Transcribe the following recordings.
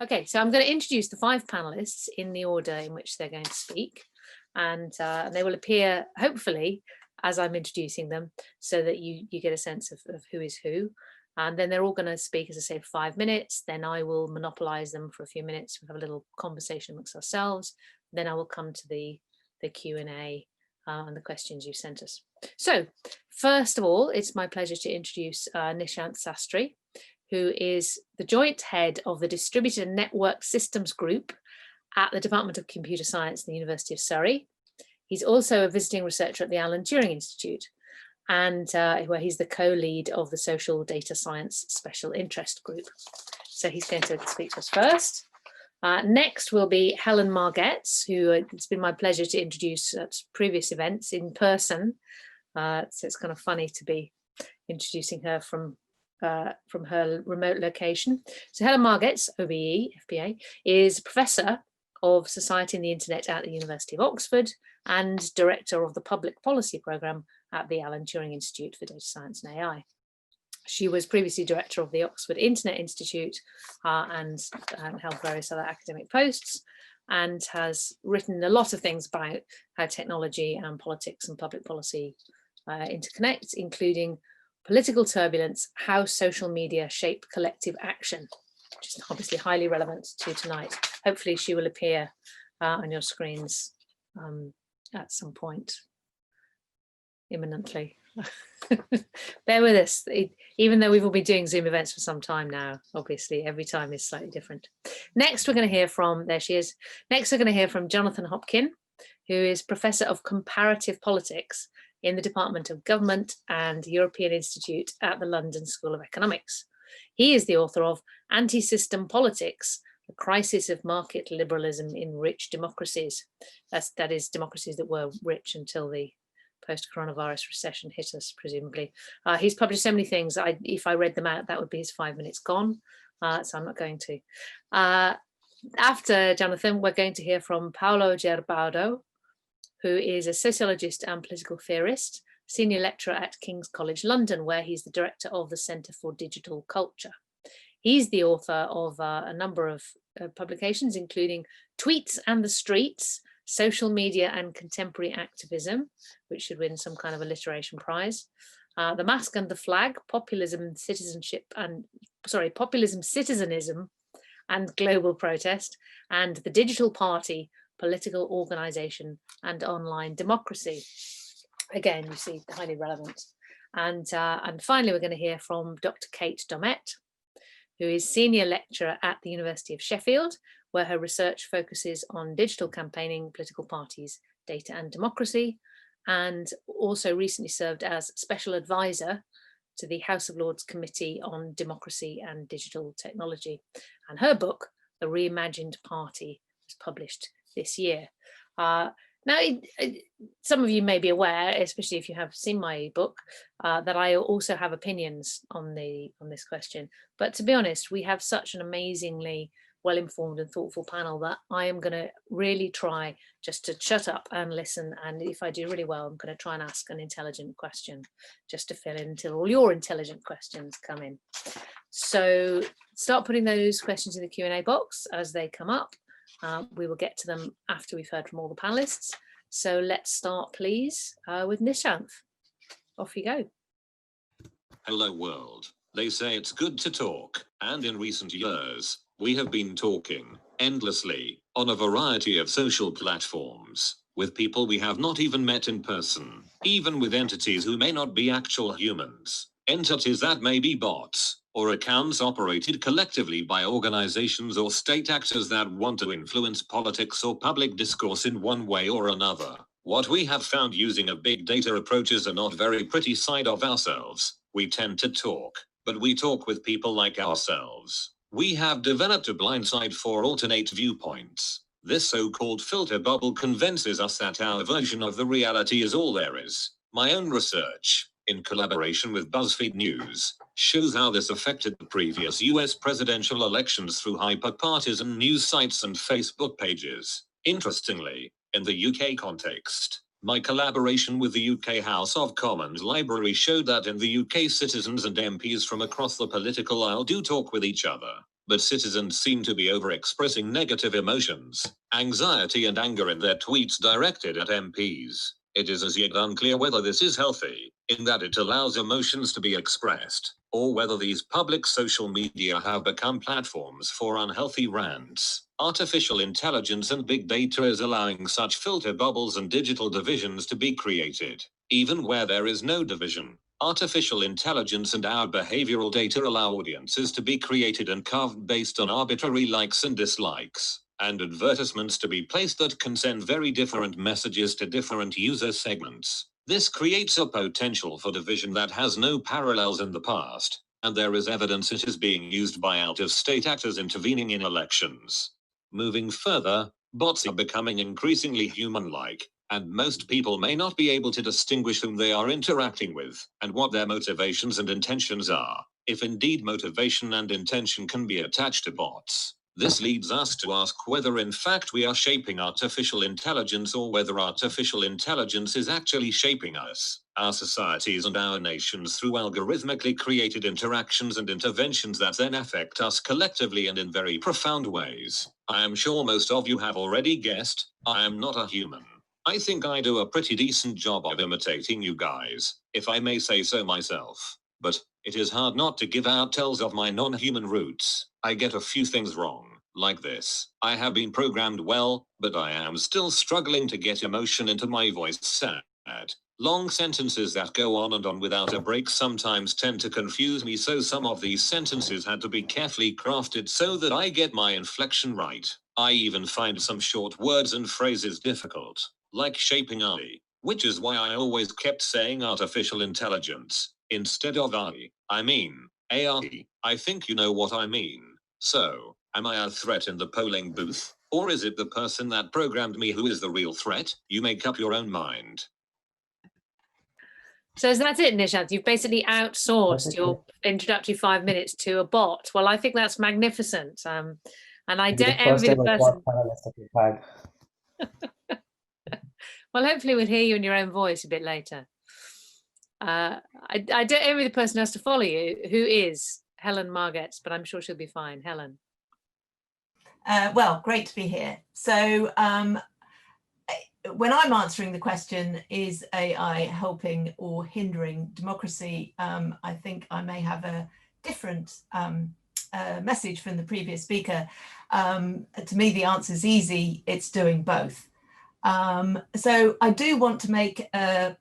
Okay, so I'm going to introduce the 5 panelists in the order in which they're going to speak, and they will appear, hopefully, as I'm introducing them, so that you get a sense of who is who. And then they're all going to speak, as I say, for 5 minutes. Then I will monopolize them for a few minutes. We'll have a little conversation amongst ourselves. Then I will come to the Q&A and the questions you sent us. So first of all, it's my pleasure to introduce Nishant Sastry, who is the joint head of the Distributed Network Systems Group at the Department of Computer Science at the University of Surrey. He's also a visiting researcher at the Alan Turing Institute, and where he's the co-lead of the Social Data Science Special Interest Group. So he's going to speak to us first. Next will be Helen Margetts, who it's been my pleasure to introduce at previous events in person. So it's kind of funny to be introducing her from her remote location. So Helen Margetts, OBE, FPA, is Professor of Society and the Internet at the University of Oxford and Director of the Public Policy Programme at the Alan Turing Institute for Data Science and AI. She was previously Director of the Oxford Internet Institute and held various other academic posts, and has written a lot of things about how technology and politics and public policy interconnect, including Political Turbulence, How Social Media Shape Collective Action, which is obviously highly relevant to tonight. Hopefully she will appear on your screens at some point imminently. Bear with us, even though we've all been doing Zoom events for some time now. Obviously every time is slightly different. Next we're going to hear from, there she is, next we're going to hear from Jonathan Hopkin, who is Professor of Comparative Politics in the Department of Government and European Institute at the London School of Economics. He is the author of Anti-System Politics, The Crisis of Market Liberalism in Rich Democracies. That is democracies that were rich until the post-coronavirus recession hit us, presumably. He's published so many things, if I read them out, that would be his 5 minutes gone, so I'm not going to. After Jonathan, we're going to hear from Paolo Gerbardo, who is a sociologist and political theorist, senior lecturer at King's College London, where he's the director of the Centre for Digital Culture. He's the author of a number of publications, including Tweets and the Streets, Social Media and Contemporary Activism, which should win some kind of alliteration prize. The Mask and the Flag, Populism, Citizenship and, Populism, Citizenism and Global Protest, and The Digital Party, Political Organisation and Online Democracy. Again, you see, highly relevant. And finally, we're going to hear from Dr. Kate Domett, who is senior lecturer at the University of Sheffield, where her research focuses on digital campaigning, political parties, data and democracy, and also recently served as special advisor to the House of Lords Committee on Democracy and Digital Technology. And her book, The Reimagined Party, was published this year. Now, some of you may be aware, especially if you have seen my book, that I also have opinions on this question. But to be honest, we have such an amazingly well-informed and thoughtful panel that I am going to really try just to shut up and listen. And if I do really well, I'm going to try and ask an intelligent question just to fill in until all your intelligent questions come in. So start putting those questions in the Q&A box as they come up. We will get to them after we've heard from all the panelists. So let's start, please, with Nishant. Off you go. Hello, world. They say it's good to talk, and in recent years, we have been talking endlessly on a variety of social platforms with people we have not even met in person, even with entities who may not be actual humans, entities that may be bots, or accounts operated collectively by organizations or state actors that want to influence politics or public discourse in one way or another. What we have found using a big data approach is a not very pretty side of ourselves. We tend to talk, but we talk with people like ourselves. We have developed a blind side for alternate viewpoints. This so-called filter bubble convinces us that our version of the reality is all there is. My own research, in collaboration with BuzzFeed News, shows how this affected the previous US presidential elections through hyper-partisan news sites and Facebook pages. Interestingly, in the UK context, my collaboration with the UK House of Commons Library showed that in the UK citizens and MPs from across the political aisle do talk with each other. but citizens seem to be overexpressing negative emotions, anxiety and anger in their tweets directed at MPs. It is as yet unclear whether this is healthy, in that it allows emotions to be expressed, or whether these public social media have become platforms for unhealthy rants. Artificial intelligence and big data is allowing such filter bubbles and digital divisions to be created, even where there is no division. Artificial intelligence and our behavioral data allow audiences to be created and carved based on arbitrary likes and dislikes, and advertisements to be placed that can send very different messages to different user segments. This creates a potential for division that has no parallels in the past, and there is evidence it is being used by out-of-state actors intervening in elections. Moving further, bots are becoming increasingly human-like, and most people may not be able to distinguish whom they are interacting with, and what their motivations and intentions are, if indeed motivation and intention can be attached to bots. This leads us to ask whether in fact we are shaping artificial intelligence, or whether artificial intelligence is actually shaping us, our societies and our nations through algorithmically created interactions and interventions that then affect us collectively and in very profound ways. I am sure most of you have already guessed, I am not a human. I think I do a pretty decent job of imitating you guys, if I may say so myself. But it is hard not to give out tells of my non-human roots. I get a few things wrong, like this. I have been programmed well, but I am still struggling to get emotion into my voice. Sad. Long sentences that go on and on without a break sometimes tend to confuse me, so some of these sentences had to be carefully crafted so that I get my inflection right. I even find some short words and phrases difficult, like shaping AI, which is why I always kept saying artificial intelligence instead of I mean, AI. I think you know what I mean. So, am I a threat in the polling booth, or is it the person that programmed me who is the real threat? You make up your own mind. So that's it, Nishant. You've basically outsourced your introductory 5 minutes to a bot. Well, I think that's magnificent. And I don't envy the person. Well, hopefully we'll hear you in your own voice a bit later. I don't envy the person who has to follow you, who is Helen Margetts, but I'm sure she'll be fine. Helen. Well, great to be here. So when I'm answering the question, is AI helping or hindering democracy? I think I may have a different message from the previous speaker. To me, the answer is easy. It's doing both. So I do want to make a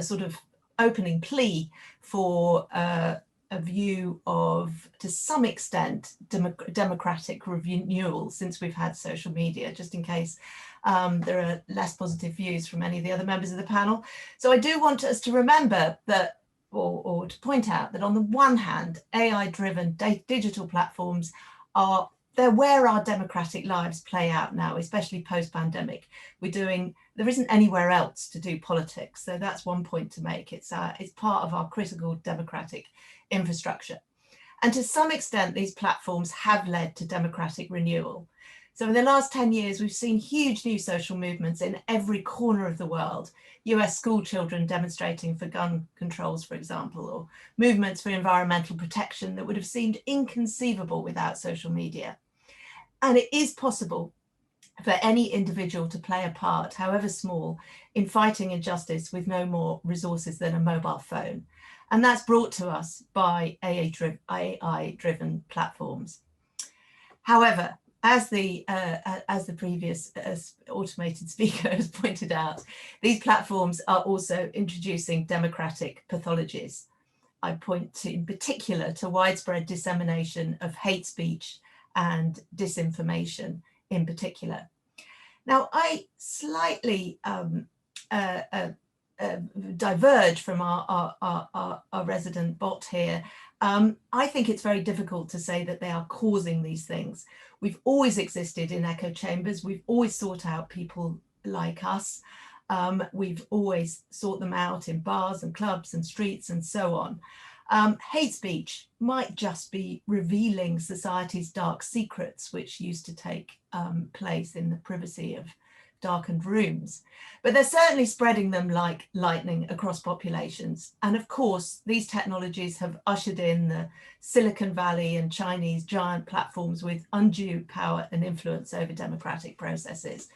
sort of opening plea for a view of, to some extent, democratic renewal since we've had social media, just in case there are less positive views from any of the other members of the panel. So I do want us to remember that, or to point out that on the one hand, AI-driven digital platforms they're where our democratic lives play out now, especially post-pandemic. There isn't anywhere else to do politics. So that's one point to make. It's part of our critical democratic infrastructure. And to some extent, these platforms have led to democratic renewal. So in the last 10 years, we've seen huge new social movements in every corner of the world. US school children demonstrating for gun controls, for example, or movements for environmental protection that would have seemed inconceivable without social media. And it is possible for any individual to play a part, however small, in fighting injustice with no more resources than a mobile phone. And that's brought to us by AI-driven platforms. However, as the previous automated speaker has pointed out, these platforms are also introducing democratic pathologies. I point to, in particular, to widespread dissemination of hate speech and disinformation in particular. Now, I slightly diverge from our resident bot here. I think it's very difficult to say that they are causing these things. We've always existed in echo chambers. We've always sought out people like us. We've always sought them out in bars and clubs and streets and so on. Hate speech might just be revealing society's dark secrets, which used to take place in the privacy of darkened rooms, but they're certainly spreading them like lightning across populations. And of course, these technologies have ushered in the Silicon Valley and Chinese giant platforms with undue power and influence over democratic processes.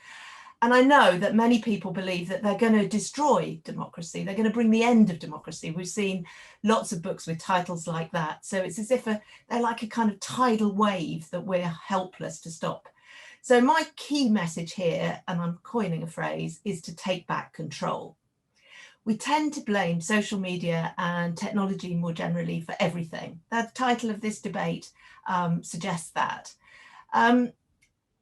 And I know that many people believe that they're going to destroy democracy. They're going to bring the end of democracy. We've seen lots of books with titles like that. So it's as if they're like a kind of tidal wave that we're helpless to stop. So my key message here, and I'm coining a phrase, is to take back control. We tend to blame social media and technology more generally for everything. The title of this debate suggests that.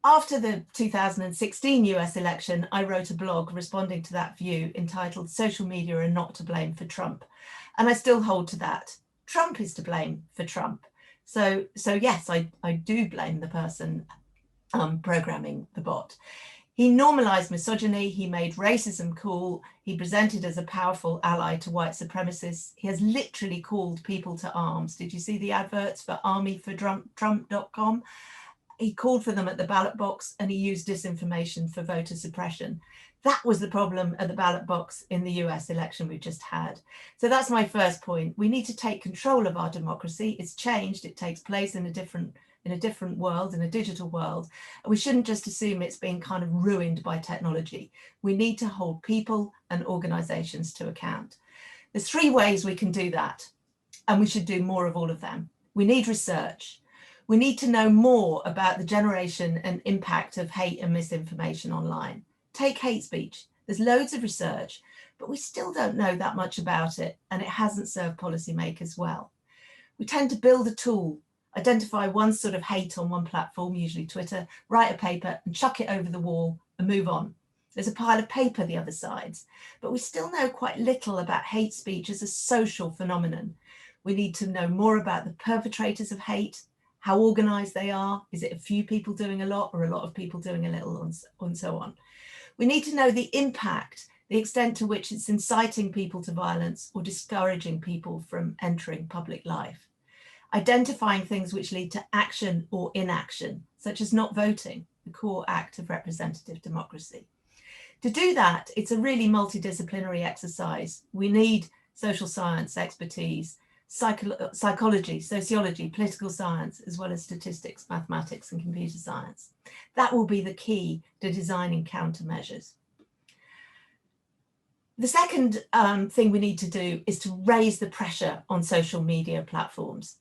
After the 2016 US election, I wrote a blog responding to that view entitled "Social Media Are Not to Blame for Trump." And I still hold to that. Trump is to blame for Trump. So yes, I do blame the person programming the bot. He normalized misogyny, he made racism cool, he presented as a powerful ally to white supremacists. He has literally called people to arms. Did you see the adverts for armyfortrump.com? He called for them at the ballot box, and he used disinformation for voter suppression. That was the problem at the ballot box in the US election we just had. So that's my first point. We need to take control of our democracy. It's changed, it takes place in a different world, in a digital world. We shouldn't just assume it's being kind of ruined by technology. We need to hold people and organizations to account. There's 3 ways we can do that, and we should do more of all of them. We need research. We need to know more about the generation and impact of hate and misinformation online. Take hate speech. There's loads of research, but we still don't know that much about it, and it hasn't served policymakers well. We tend to build a tool, identify one sort of hate on one platform, usually Twitter, write a paper and chuck it over the wall and move on. There's a pile of paper the other side, but we still know quite little about hate speech as a social phenomenon. We need to know more about the perpetrators of hate, how organized they are. Is it a few people doing a lot or a lot of people doing a little, and so on. We need to know the impact, the extent to which it's inciting people to violence or discouraging people from entering public life. Identifying things which lead to action or inaction, such as not voting, the core act of representative democracy. To do that, it's a really multidisciplinary exercise. We need social science expertise, psychology, sociology, political science, as well as statistics, mathematics, and computer science. That will be the key to designing countermeasures. The second thing we need to do is to raise the pressure on social media platforms.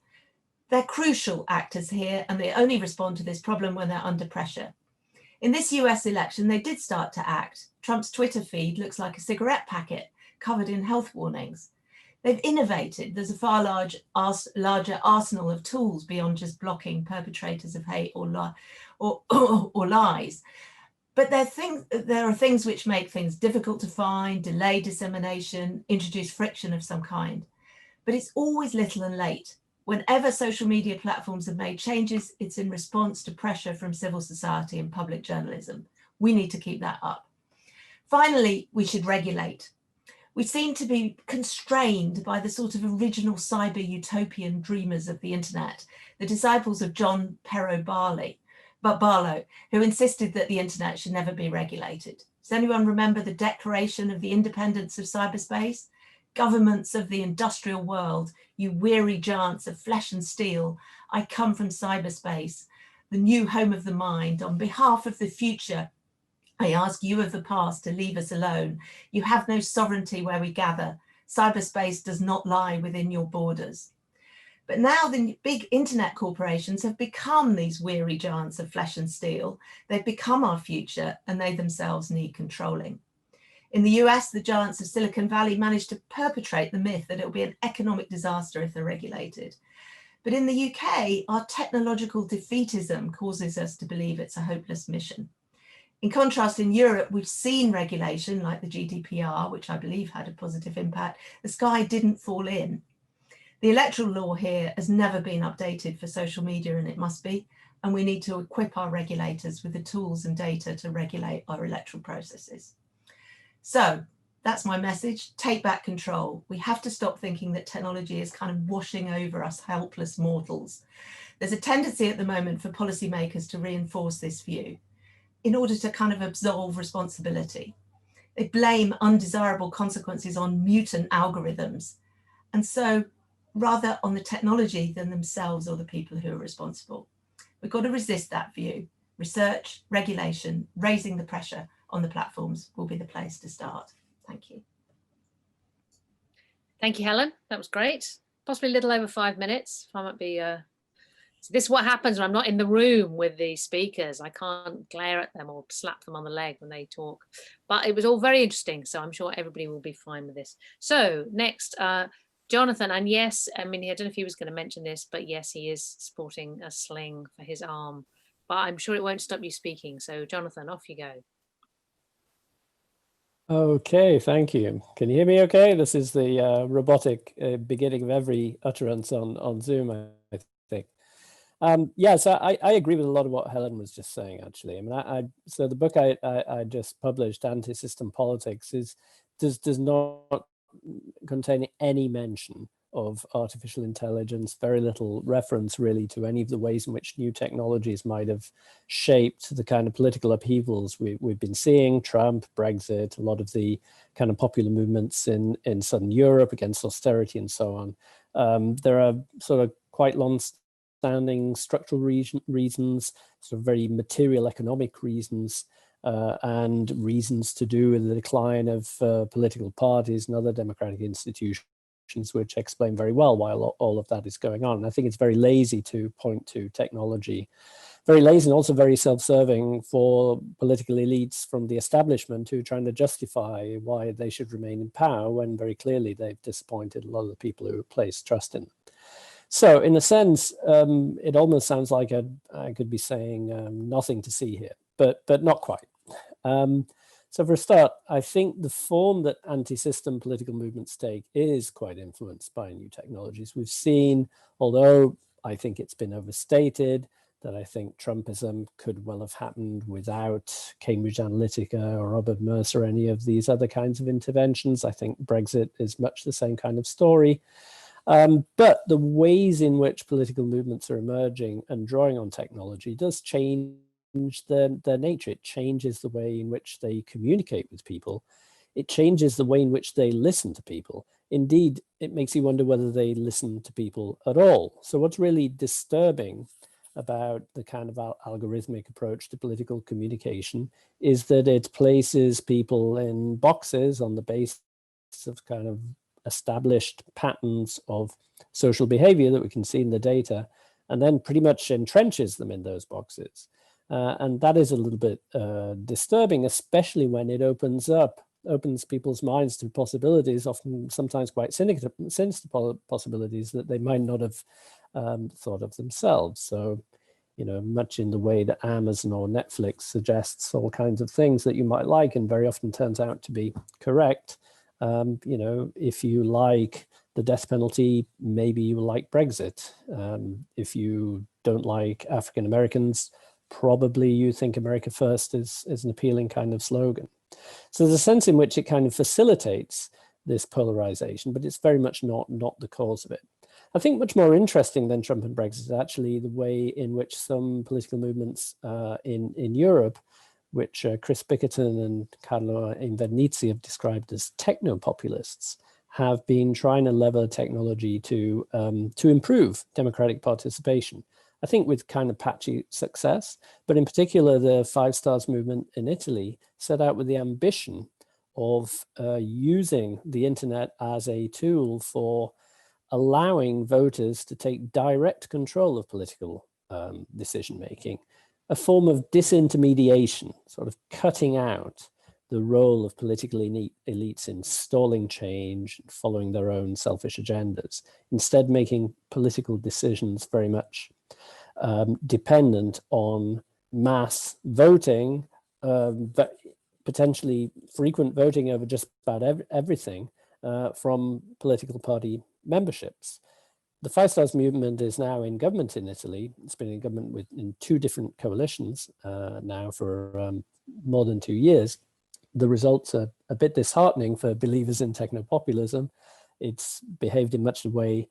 They're crucial actors here, and they only respond to this problem when they're under pressure. In this US election, they did start to act. Trump's Twitter feed looks like a cigarette packet covered in health warnings. They've innovated. There's a far larger arsenal of tools beyond just blocking perpetrators of hate or lies. But there are things which make things difficult to find, delay dissemination, introduce friction of some kind. But it's always little and late. Whenever social media platforms have made changes, it's in response to pressure from civil society and public journalism. We need to keep that up. Finally, we should regulate. We seem to be constrained by the sort of original cyber utopian dreamers of the internet, the disciples of John Pero Barlow, who insisted that the internet should never be regulated. Does anyone remember the Declaration of the Independence of Cyberspace? Governments of the industrial world, you weary giants of flesh and steel, I come from cyberspace, the new home of the mind. On behalf of the future, I ask you of the past to leave us alone. You have no sovereignty where we gather. Cyberspace does not lie within your borders. But now the big internet corporations have become these weary giants of flesh and steel. They've become our future, and they themselves need controlling. In the US, the giants of Silicon Valley managed to perpetrate the myth that it will be an economic disaster if they're regulated. But in the UK, our technological defeatism causes us to believe it's a hopeless mission. In contrast, in Europe, we've seen regulation like the GDPR, which I believe had a positive impact. The sky didn't fall in. The electoral law here has never been updated for social media, and it must be, and we need to equip our regulators with the tools and data to regulate our electoral processes. So that's my message. Take back control. We have to stop thinking that technology is kind of washing over us helpless mortals. There's a tendency at the moment for policymakers to reinforce this view. in order to kind of absolve responsibility. They blame undesirable consequences on mutant algorithms. And so rather on the technology than themselves or the people who are responsible. We've got to resist that view. Research, regulation, raising the pressure on the platforms will be the place to start. Thank you. Thank you, Helen. That was great. Possibly a little over 5 minutes. I might be. So this is what happens when I'm not in the room with the speakers. I can't glare at them or slap them on the leg when they talk. But it was all very interesting, so I'm sure everybody will be fine with this. So next, Jonathan, and yes, I mean, I don't know if he was going to mention this, but yes, he is sporting a sling for his arm. But I'm sure it won't stop you speaking. So Jonathan, off you go. Okay, thank you. Can you hear me okay? This is the robotic beginning of every utterance on Zoom, I think. Yes, I agree with a lot of what Helen was just saying, actually. I mean, so the book I just published, Anti-System Politics, does not contain any mention of artificial intelligence, very little reference really to any of the ways in which new technologies might have shaped the kind of political upheavals we've been seeing, Trump, Brexit, a lot of the kind of popular movements in Southern Europe against austerity and so on. There are sort of quite long-standing structural reasons, sort of very material economic reasons, and reasons to do with the decline of political parties and other democratic institutions, which explain very well why all of that is going on. And I think it's very lazy to point to technology, very lazy and also very self-serving for political elites from the establishment who are trying to justify why they should remain in power when very clearly they've disappointed a lot of the people who place trust in them. So in a sense, it almost sounds like I could be saying nothing to see here, but not quite. So for a start, I think the form that anti-system political movements take is quite influenced by new technologies. We've seen, although I think it's been overstated, that I think Trumpism could well have happened without Cambridge Analytica or Robert Mercer or any of these other kinds of interventions. I think Brexit is much the same kind of story. But the ways in which political movements are emerging and drawing on technology does change their nature. It changes the way in which they communicate with people. It changes the way in which they listen to people. Indeed, it makes you wonder whether they listen to people at all. So what's really disturbing about the kind of algorithmic approach to political communication is that it places people in boxes on the basis of kind of established patterns of social behavior that we can see in the data, and then pretty much entrenches them in those boxes. And that is a little bit disturbing, especially when it opens people's minds to possibilities, often sometimes quite sinister possibilities that they might not have thought of themselves. So, you know, much in the way that Amazon or Netflix suggests all kinds of things that you might like and very often turns out to be correct. You know, if you like the death penalty, maybe you will like Brexit. If you don't like African Americans, probably you think America First is an appealing kind of slogan. So there's a sense in which it kind of facilitates this polarization, but it's very much not the cause of it. I think much more interesting than Trump and Brexit is actually the way in which some political movements in Europe, which Chris Bickerton and Carlo Invernizzi have described as techno-populists, have been trying to lever technology to improve democratic participation. I think with kind of patchy success, but in particular, the Five Stars movement in Italy set out with the ambition of using the internet as a tool for allowing voters to take direct control of political decision-making, a form of disintermediation, sort of cutting out the role of political elites in stalling change, following their own selfish agendas, instead making political decisions very much dependent on mass voting, potentially frequent voting over just about everything from political party memberships. The Five Stars movement is now in government in Italy. It's been in government in two different coalitions now for more than 2 years. The results are a bit disheartening for believers in techno-populism. It's behaved in much the way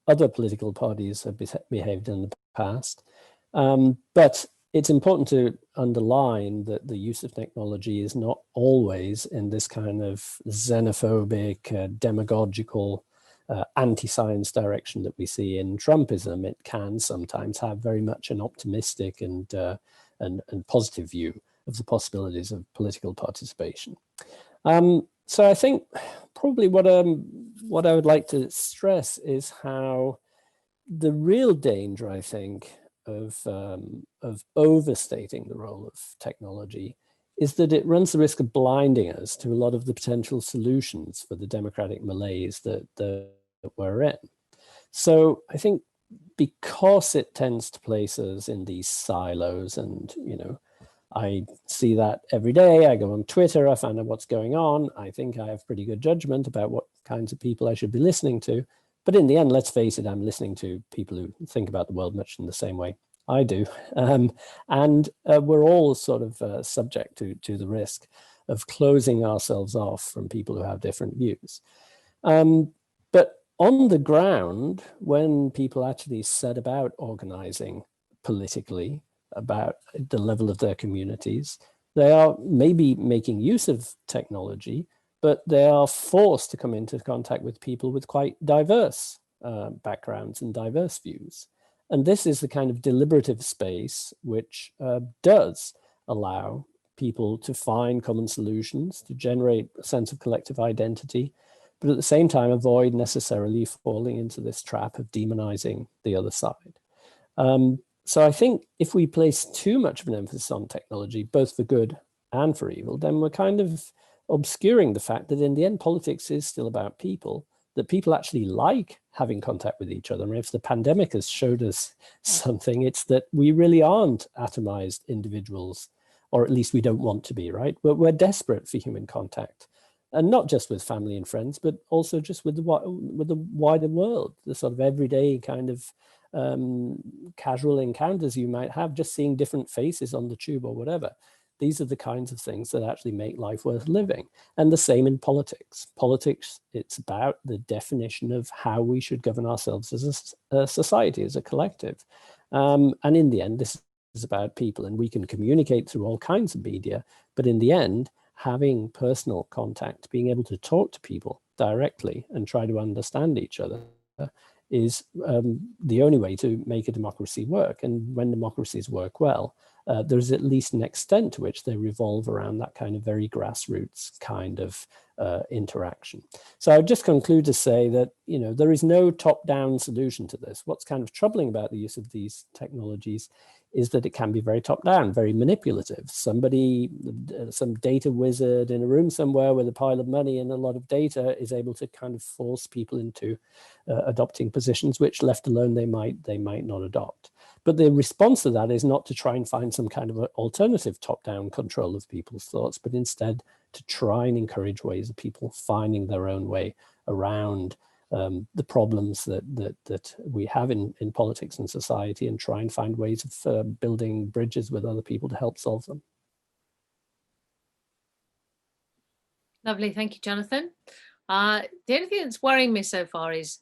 other political parties have behaved in the past. But it's important to underline that the use of technology is not always in this kind of xenophobic, demagogical, anti-science direction that we see in Trumpism. It can sometimes have very much an optimistic and positive view of the possibilities of political participation. So I think probably what I would like to stress is how the real danger, I think, of overstating the role of technology is that it runs the risk of blinding us to a lot of the potential solutions for the democratic malaise that we're in. So I think because it tends to place us in these silos, and I see that every day. I go on Twitter, I find out what's going on. I think I have pretty good judgment about what kinds of people I should be listening to. But in the end, let's face it, I'm listening to people who think about the world much in the same way I do. And we're all sort of subject to the risk of closing ourselves off from people who have different views. But on the ground, when people actually set about organizing politically about the level of their communities, they are maybe making use of technology, but they are forced to come into contact with people with quite diverse backgrounds and diverse views. And this is the kind of deliberative space which does allow people to find common solutions, to generate a sense of collective identity, but at the same time avoid necessarily falling into this trap of demonizing the other side. So I think if we place too much of an emphasis on technology, both for good and for evil, then we're kind of obscuring the fact that in the end, politics is still about people, that people actually like having contact with each other. I mean, if the pandemic has showed us something, it's that we really aren't atomized individuals, or at least we don't want to be, right? But we're desperate for human contact, and not just with family and friends, but also just with the wider world, the sort of everyday kind of casual encounters you might have, just seeing different faces on the tube or whatever. These are the kinds of things that actually make life worth living. And the same in politics. Politics, it's about the definition of how we should govern ourselves as a society, as a collective. And in the end, this is about people, and we can communicate through all kinds of media, but in the end, having personal contact, being able to talk to people directly and try to understand each other is the only way to make a democracy work. And when democracies work well, there's at least an extent to which they revolve around that kind of very grassroots kind of interaction. So I would just conclude to say that, there is no top-down solution to this. What's kind of troubling about the use of these technologies is that it can be very top-down, very manipulative. Somebody, some data wizard in a room somewhere with a pile of money and a lot of data is able to kind of force people into adopting positions which, left alone, they might not adopt. But the response to that is not to try and find some kind of an alternative top-down control of people's thoughts, but instead to try and encourage ways of people finding their own way around the problems that we have in politics and society, and try and find ways of building bridges with other people to help solve them. Lovely, thank you, Jonathan. The only thing that's worrying me so far is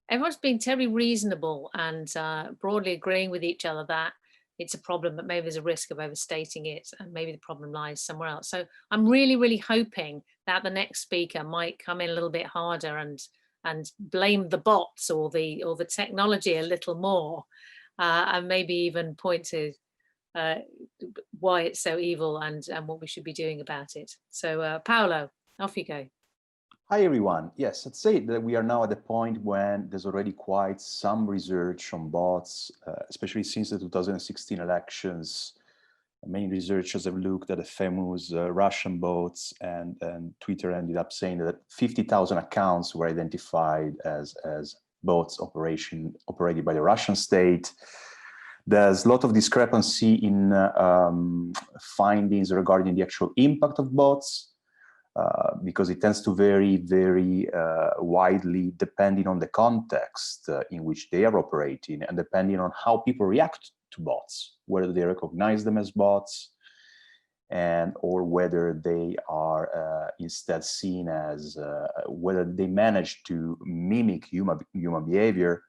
everyone's being terribly reasonable and broadly agreeing with each other that it's a problem, but maybe there's a risk of overstating it, and maybe the problem lies somewhere else. So I'm really, really hoping that the next speaker might come in a little bit harder and blame the bots or the technology a little more, and maybe even point to why it's so evil and what we should be doing about it. So Paolo, off you go. Hi everyone. Yes, I'd say that we are now at the point when there's already quite some research on bots, especially since the 2016 elections. Many researchers have looked at the famous Russian bots, and Twitter ended up saying that 50,000 accounts were identified as bots operated by the Russian state. There's a lot of discrepancy in findings regarding the actual impact of bots, because it tends to vary very widely depending on the context in which they are operating, and depending on how people react to bots, whether they recognize them as bots, or whether they are instead seen as, whether they manage to mimic human behavior.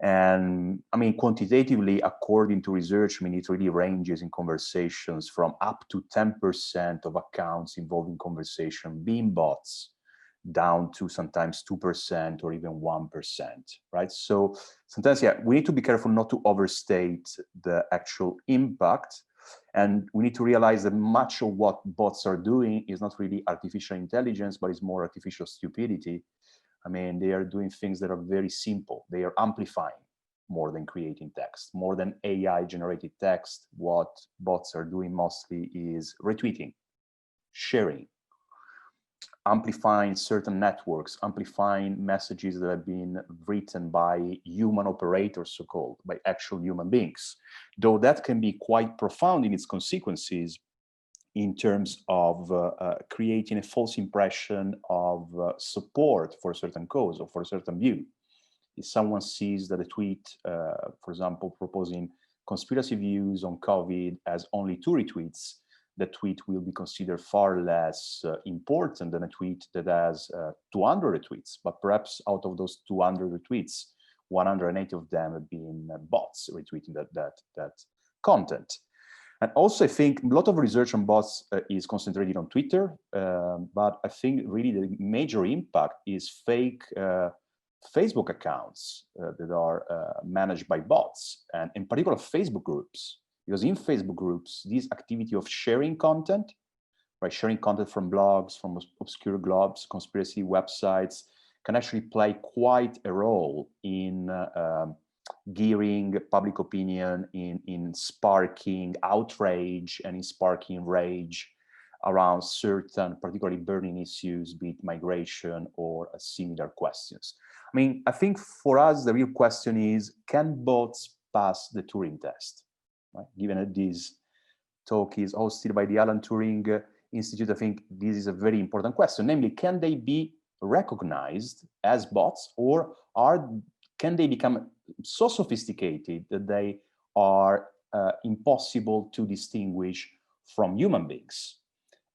And I mean, quantitatively, according to research, I mean, it really ranges in conversations from up to 10% of accounts involving conversation being bots, down to sometimes 2% or even 1%, right? So sometimes, yeah, we need to be careful not to overstate the actual impact. And we need to realize that much of what bots are doing is not really artificial intelligence, but is more artificial stupidity. I mean, they are doing things that are very simple. They are amplifying more than creating text, more than AI generated text. What bots are doing mostly is retweeting, sharing, amplifying certain networks, amplifying messages that have been written by human operators, so-called, by actual human beings. Though that can be quite profound in its consequences in terms of creating a false impression of support for a certain cause or for a certain view. If someone sees that a tweet, for example, proposing conspiracy views on COVID has only 2 retweets, the tweet will be considered far less important than a tweet that has 200 retweets. But perhaps out of those 200 retweets, 180 of them have been bots retweeting that content. And also, I think a lot of research on bots is concentrated on Twitter, but I think really the major impact is fake Facebook accounts that are managed by bots, and in particular Facebook groups. Because in Facebook groups, this activity of sharing content, right, sharing content from blogs, from obscure blogs, conspiracy websites, can actually play quite a role in gearing public opinion, in sparking outrage and in sparking rage around certain particularly burning issues, be it migration or similar questions. I mean, I think for us, the real question is, can bots pass the Turing test? Right? Given that this talk is hosted by the Alan Turing Institute, I think this is a very important question. Namely, can they be recognized as bots, or can they become so sophisticated that they are impossible to distinguish from human beings?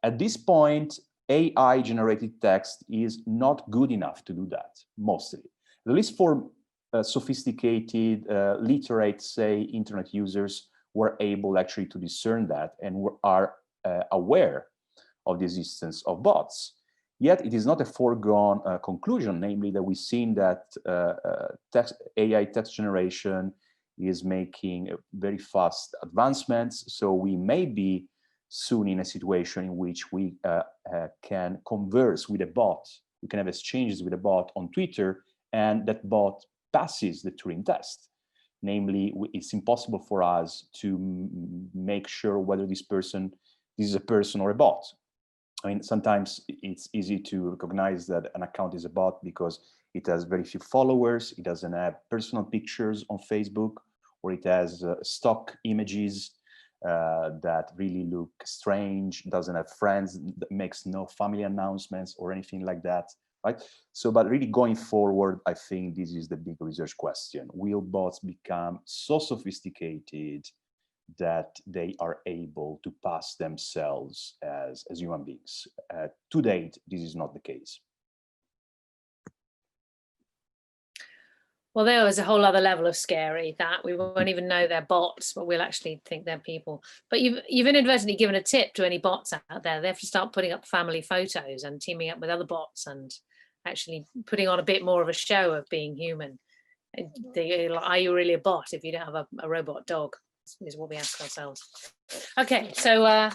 At this point, AI-generated text is not good enough to do that, mostly. At least for sophisticated, literate, say, internet users were able actually to discern that and are aware of the existence of bots. Yet it is not a foregone conclusion, namely that we've seen that AI text generation is making very fast advancements. So we may be soon in a situation in which we can converse with a bot, we can have exchanges with a bot on Twitter, and that bot passes the Turing test. Namely, it's impossible for us to make sure whether this is a person or a bot. I mean, sometimes it's easy to recognize that an account is a bot because it has very few followers, it doesn't have personal pictures on Facebook, or it has stock images that really look strange, doesn't have friends, makes no family announcements or anything like that, right? So, but really going forward, I think this is the big research question. Will bots become so sophisticated that they are able to pass themselves as human beings? To date, this is not the case. Well, there was a whole other level of scary that we won't even know they're bots, but we'll actually think they're people. But you've inadvertently given a tip to any bots out there. They have to start putting up family photos and teaming up with other bots and actually putting on a bit more of a show of being human. Are you really a bot if you don't have a robot dog? Is what we ask ourselves. Okay, so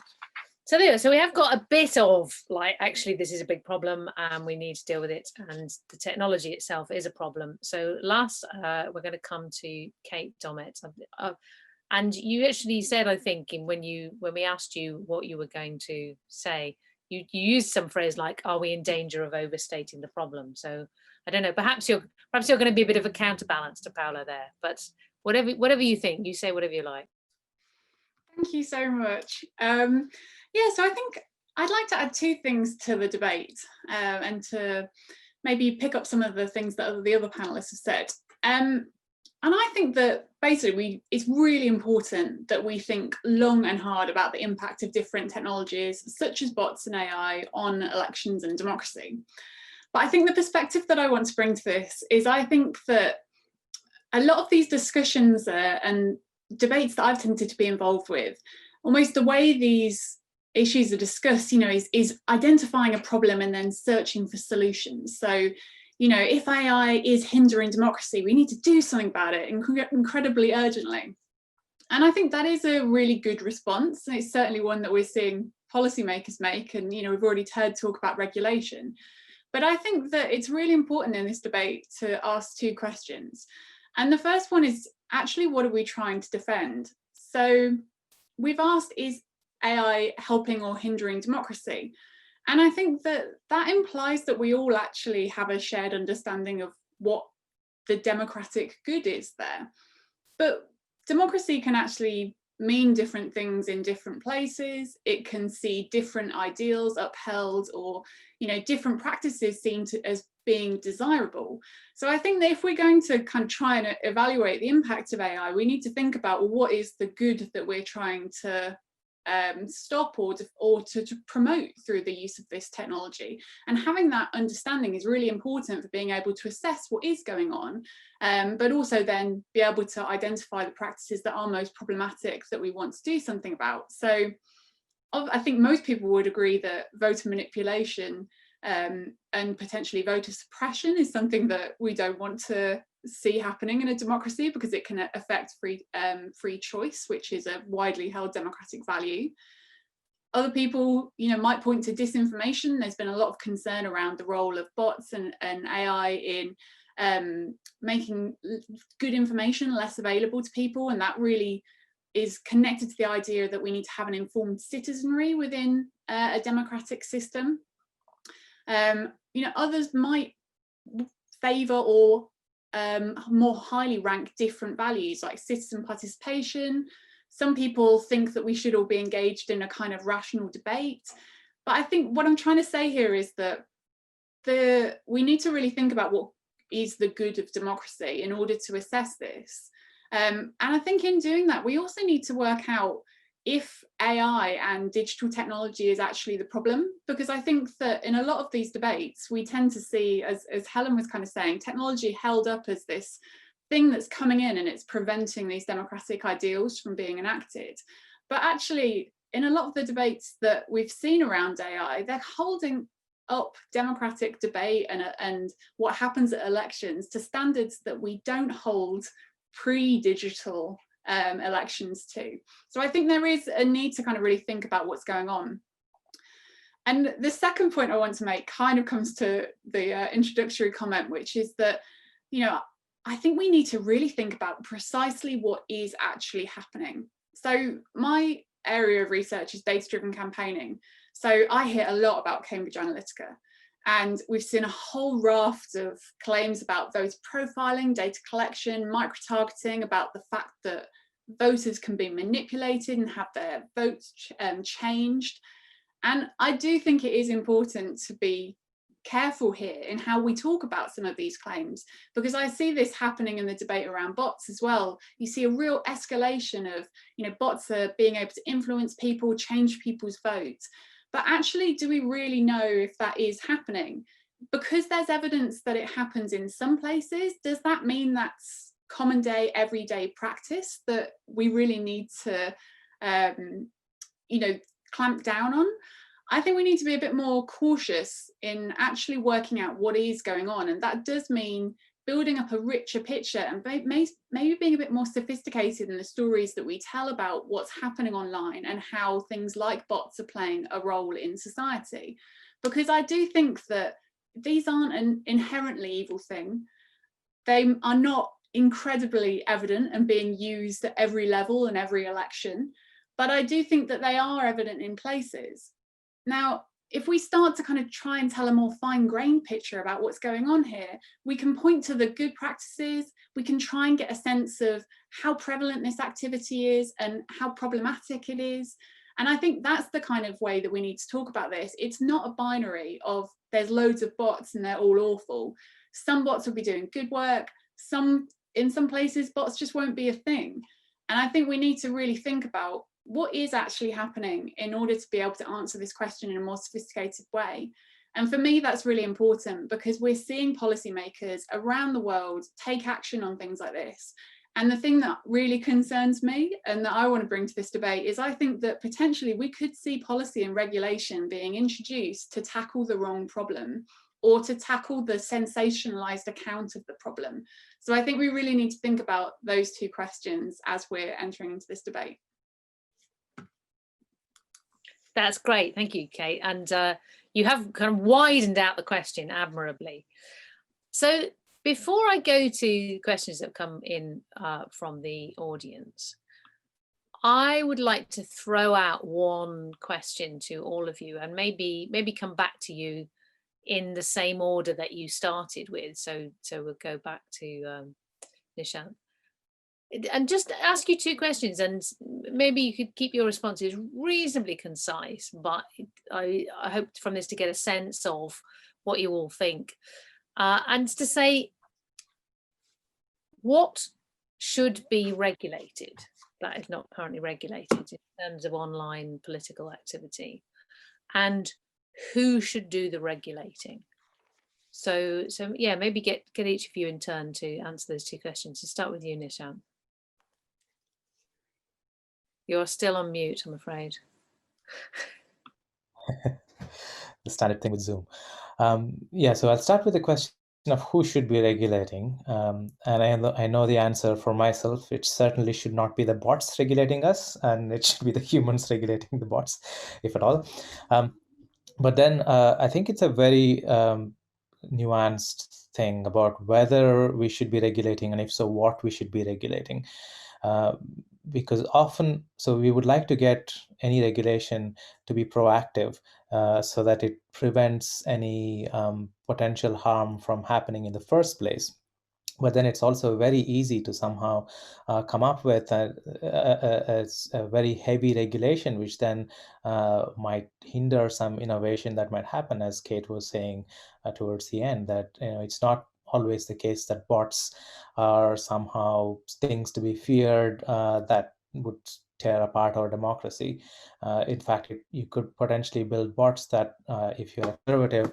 we have got a bit of like, actually this is a big problem and we need to deal with it, and the technology itself is a problem. So last we're going to come to Kate Dommett, and you actually said, I think, when we asked you what you were going to say, you used some phrase like, are we in danger of overstating the problem? So I don't know, perhaps you're going to be a bit of a counterbalance to Paolo there, but whatever you think, you say whatever you like. Thank you so much. Yeah, so I think I'd like to add 2 things to the debate and to maybe pick up some of the things that the other panelists have said. And I think that basically it's really important that we think long and hard about the impact of different technologies, such as bots and AI, on elections and democracy. But I think the perspective that I want to bring to this is, I think that a lot of these discussions and debates that I've tended to be involved with, almost the way these issues are discussed, you know, is identifying a problem and then searching for solutions. So, you know, if AI is hindering democracy, we need to do something about it incredibly urgently. And I think that is a really good response. And it's certainly one that we're seeing policymakers make. And, you know, we've already heard talk about regulation. But I think that it's really important in this debate to ask two questions. And the first one is actually, what are we trying to defend? So we've asked, is AI helping or hindering democracy? And I think that that implies that we all actually have a shared understanding of what the democratic good is there. But democracy can actually mean different things in different places. It can see different ideals upheld, or, you know, different practices seen as being desirable. So I think that if we're going to kind of try and evaluate the impact of AI, we need to think about, well, what is the good that we're trying to stop or to promote through the use of this technology. And having that understanding is really important for being able to assess what is going on, but also then be able to identify the practices that are most problematic that we want to do something about. So I think most people would agree that voter manipulation and potentially voter suppression is something that we don't want to see happening in a democracy, because it can affect free choice, which is a widely held democratic value. Other people, you know, might point to disinformation. There's been a lot of concern around the role of bots and AI in making good information less available to people, and that really is connected to the idea that we need to have an informed citizenry within a democratic system. You know, others might favour or more highly rank different values like citizen participation. Some people think that we should all be engaged in a kind of rational debate. But I think what I'm trying to say here is that we need to really think about what is the good of democracy in order to assess this. And I think in doing that, we also need to work out if AI and digital technology is actually the problem, because I think that in a lot of these debates, we tend to see, as Helen was kind of saying, technology held up as this thing that's coming in and it's preventing these democratic ideals from being enacted. But actually, in a lot of the debates that we've seen around AI, they're holding up democratic debate and what happens at elections to standards that we don't hold pre-digital elections too. So I think there is a need to kind of really think about what's going on. And the second point I want to make kind of comes to the introductory comment, which is that, you know, I think we need to really think about precisely what is actually happening. So my area of research is data-driven campaigning. So I hear a lot about Cambridge Analytica. And we've seen a whole raft of claims about voter profiling, data collection, micro-targeting, about the fact that voters can be manipulated and have their votes changed. And I do think it is important to be careful here in how we talk about some of these claims, because I see this happening in the debate around bots as well. You see a real escalation of, you know, bots are being able to influence people, change people's votes. But actually, do we really know if that is happening? Because there's evidence that it happens in some places, does that mean that's common day, everyday practice that we really need to, you know, clamp down on? I think we need to be a bit more cautious in actually working out what is going on. And that does mean building up a richer picture and maybe being a bit more sophisticated in the stories that we tell about what's happening online and how things like bots are playing a role in society. Because I do think that these aren't an inherently evil thing. They are not incredibly evident and being used at every level and every election. But I do think that they are evident in places. Now, if we start to kind of try and tell a more fine-grained picture about what's going on here, we can point to the good practices, we can try and get a sense of how prevalent this activity is and how problematic it is. And I think that's the kind of way that we need to talk about this. It's not a binary of there's loads of bots and they're all awful. Some bots will be doing good work, in some places bots just won't be a thing. And I think we need to really think about what is actually happening in order to be able to answer this question in a more sophisticated way. And for me, that's really important because we're seeing policymakers around the world take action on things like this. And the thing that really concerns me and that I want to bring to this debate is I think that potentially we could see policy and regulation being introduced to tackle the wrong problem or to tackle the sensationalized account of the problem. So I think we really need to think about those two questions as we're entering into this debate. That's great. Thank you, Kate. And you have kind of widened out the question admirably. So before I go to questions that come in from the audience, I would like to throw out one question to all of you and maybe come back to you in the same order that you started with. So we'll go back to Nishant. And just ask you two questions, and maybe you could keep your responses reasonably concise, but I hope from this to get a sense of what you all think. And to say, what should be regulated that is not currently regulated in terms of online political activity, and who should do the regulating? So yeah, maybe get each of you in turn to answer those two questions. So start with you, Nishant. You're still on mute, I'm afraid. The standard thing with Zoom. Yeah, so I'll start with the question of who should be regulating. And I know the answer for myself. It certainly should not be the bots regulating us, and it should be the humans regulating the bots, if at all. But then I think it's a very nuanced thing about whether we should be regulating, and if so, what we should be regulating. Because often, so we would like to get any regulation to be proactive so that it prevents any potential harm from happening in the first place. But then it's also very easy to somehow come up with a very heavy regulation, which then might hinder some innovation that might happen, as Kate was saying towards the end, that it's not always the case that bots are somehow things to be feared that would tear apart our democracy. In fact, you could potentially build bots that, if you're a conservative,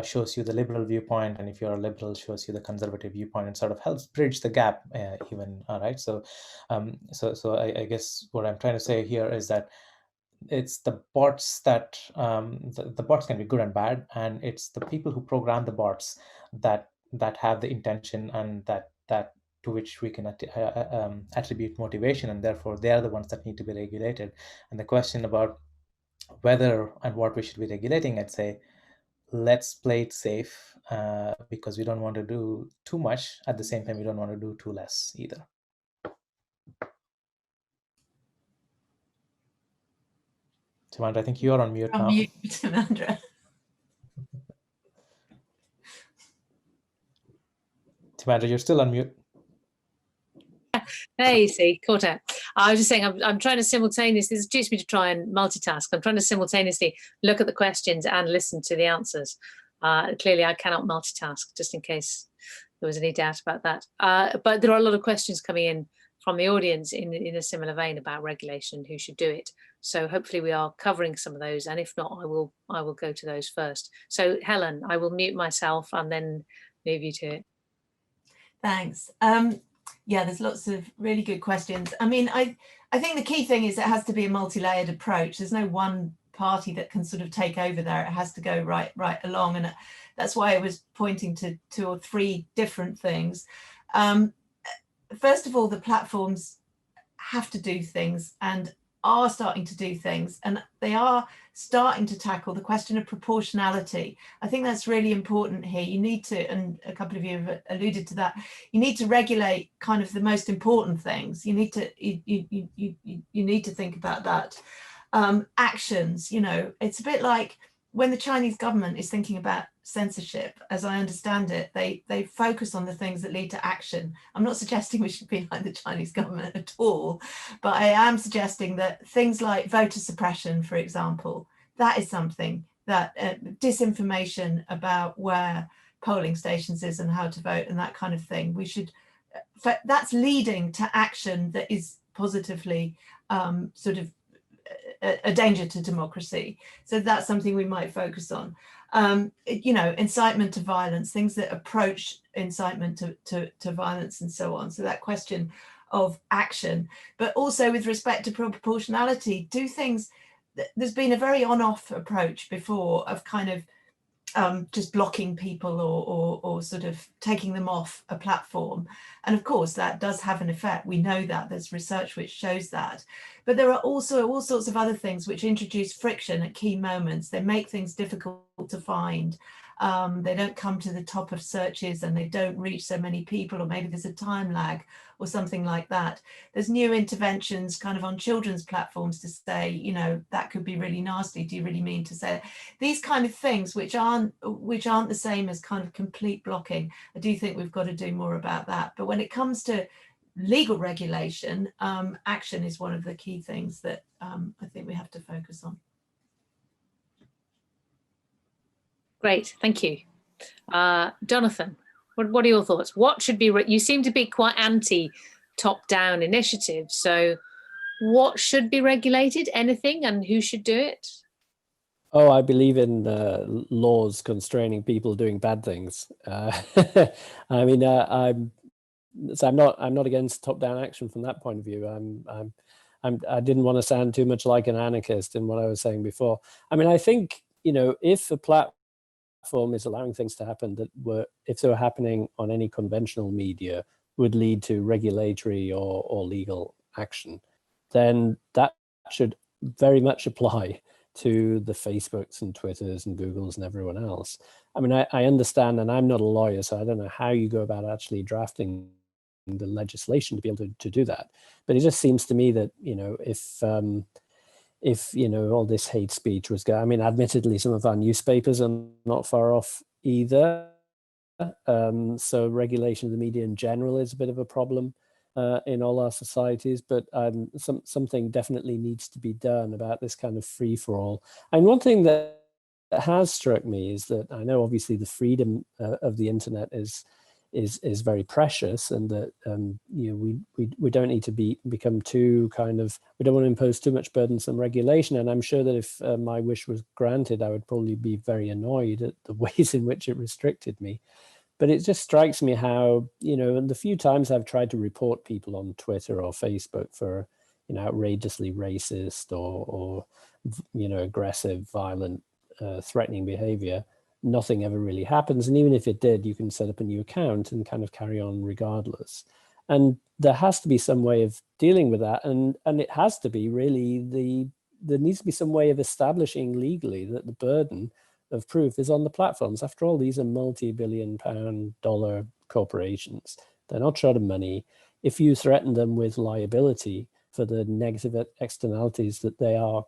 shows you the liberal viewpoint, and if you're a liberal, shows you the conservative viewpoint, and sort of helps bridge the gap even, right? So I guess what I'm trying to say here is that it's the bots that, the bots can be good and bad, and it's the people who program the bots that have the intention, and that to which we can attribute motivation, and therefore they are the ones that need to be regulated. And the question about whether and what we should be regulating, I'd say, let's play it safe, because we don't want to do too much. At the same time, we don't want to do too less either. Timandra, I think you're on mute now. Mute, Timandra. Timandra, you're still on mute. Hey, see, caught out. I was just saying, I'm trying to simultaneously, this teaches me to try and multitask. I'm trying to simultaneously look at the questions and listen to the answers. Clearly, I cannot multitask, just in case there was any doubt about that. But there are a lot of questions coming in from the audience in a similar vein about regulation, who should do it. So hopefully we are covering some of those, and if not, I will go to those first. So Helen, I will mute myself and then move you to it. Thanks. Yeah, there's lots of really good questions. I mean, I think the key thing is it has to be a multi-layered approach. There's no one party that can sort of take over there. It has to go right along, and that's why I was pointing to 2 or 3 different things. First of all, the platforms have to do things and are starting to do things, and they are starting to tackle the question of proportionality. I think that's really important here. You need to, and a couple of you have alluded to that, you need to regulate kind of the most important things. You need to you need to think about that. Actions, it's a bit like when the Chinese government is thinking about censorship, as I understand it, they focus on the things that lead to action. I'm not suggesting we should be like the Chinese government at all, but I am suggesting that things like voter suppression, for example, that is something that disinformation about where polling stations is and how to vote and that kind of thing, that's leading to action that is positively sort of a danger to democracy. So that's something we might focus on. you know, incitement to violence, things that approach incitement to violence and so on. So that question of action, but also with respect to proportionality, do things, there's been a very on-off approach before of kind of just blocking people or sort of taking them off a platform. And of course, that does have an effect. We know that, there's research which shows that. But there are also all sorts of other things which introduce friction at key moments. They make things difficult to find. They don't come to the top of searches and they don't reach so many people, or maybe there's a time lag or something like that. There's new interventions kind of on children's platforms to say, you know, that could be really nasty. Do you really mean to say it? These kind of things which aren't the same as kind of complete blocking. I do think we've got to do more about that. But when it comes to legal regulation, action is one of the key things that I think we have to focus on. Great, thank you. Jonathan, what are your thoughts? What should be, you seem to be quite anti top-down initiatives, so what should be regulated, anything, and who should do it? Oh, I believe in laws constraining people doing bad things. I mean, I'm not against top-down action from that point of view. I didn't want to sound too much like an anarchist in what I was saying before. I mean, I think, you know, if a platform is allowing things to happen that were, if they were happening on any conventional media, would lead to regulatory or legal action, then that should very much apply to the Facebooks and Twitters and Googles and everyone else. I mean, I understand, and I'm not a lawyer, so I don't know how you go about actually drafting the legislation to be able to do that. But it just seems to me that, you know, if you know, all this hate speech was going, I mean, admittedly, some of our newspapers are not far off either. So regulation of the media in general is a bit of a problem in all our societies, but something definitely needs to be done about this kind of free-for-all. And one thing that has struck me is that I know obviously the freedom of the internet is very precious, and that you know, we don't need to become too kind of, we don't want to impose too much burdensome regulation. And I'm sure that if my wish was granted, I would probably be very annoyed at the ways in which it restricted me. But it just strikes me how, you know, and the few times I've tried to report people on Twitter or Facebook for, you know, outrageously racist or you know, aggressive, violent, threatening behavior, nothing ever really happens. And even if it did, you can set up a new account and kind of carry on regardless. And there has to be some way of dealing with that. And it has to be really there needs to be some way of establishing legally that the burden of proof is on the platforms. After all, these are multi-billion-pound dollar corporations. They're not short of money. If you threaten them with liability for the negative externalities that they are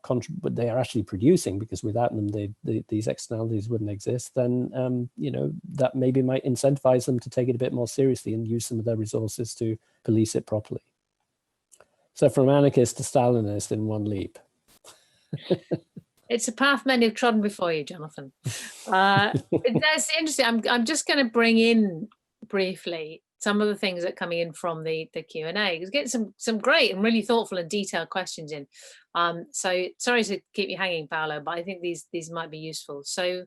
actually producing, because without them, these externalities wouldn't exist, then you know, that maybe might incentivize them to take it a bit more seriously and use some of their resources to police it properly. So from anarchist to Stalinist in one leap. It's a path many have trodden before you, Jonathan. That's interesting. I'm just going to bring in briefly some of the things that are coming in from the Q&A. Because get some great and really thoughtful and detailed questions in. So sorry to keep you hanging, Paolo, but I think these might be useful. So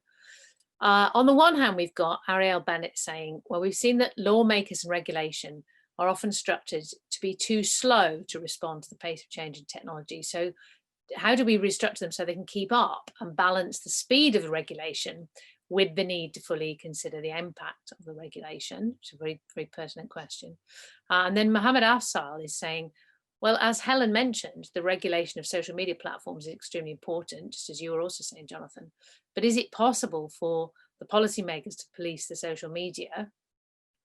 on the one hand, we've got Ariel Bennett saying, well, we've seen that lawmakers and regulation are often structured to be too slow to respond to the pace of change in technology. So how do we restructure them so they can keep up and balance the speed of the regulation with the need to fully consider the impact of the regulation? It's a very, very pertinent question. And then Mohammed Afsal is saying, well, as Helen mentioned, the regulation of social media platforms is extremely important, just as you were also saying, Jonathan. But is it possible for the policymakers to police the social media?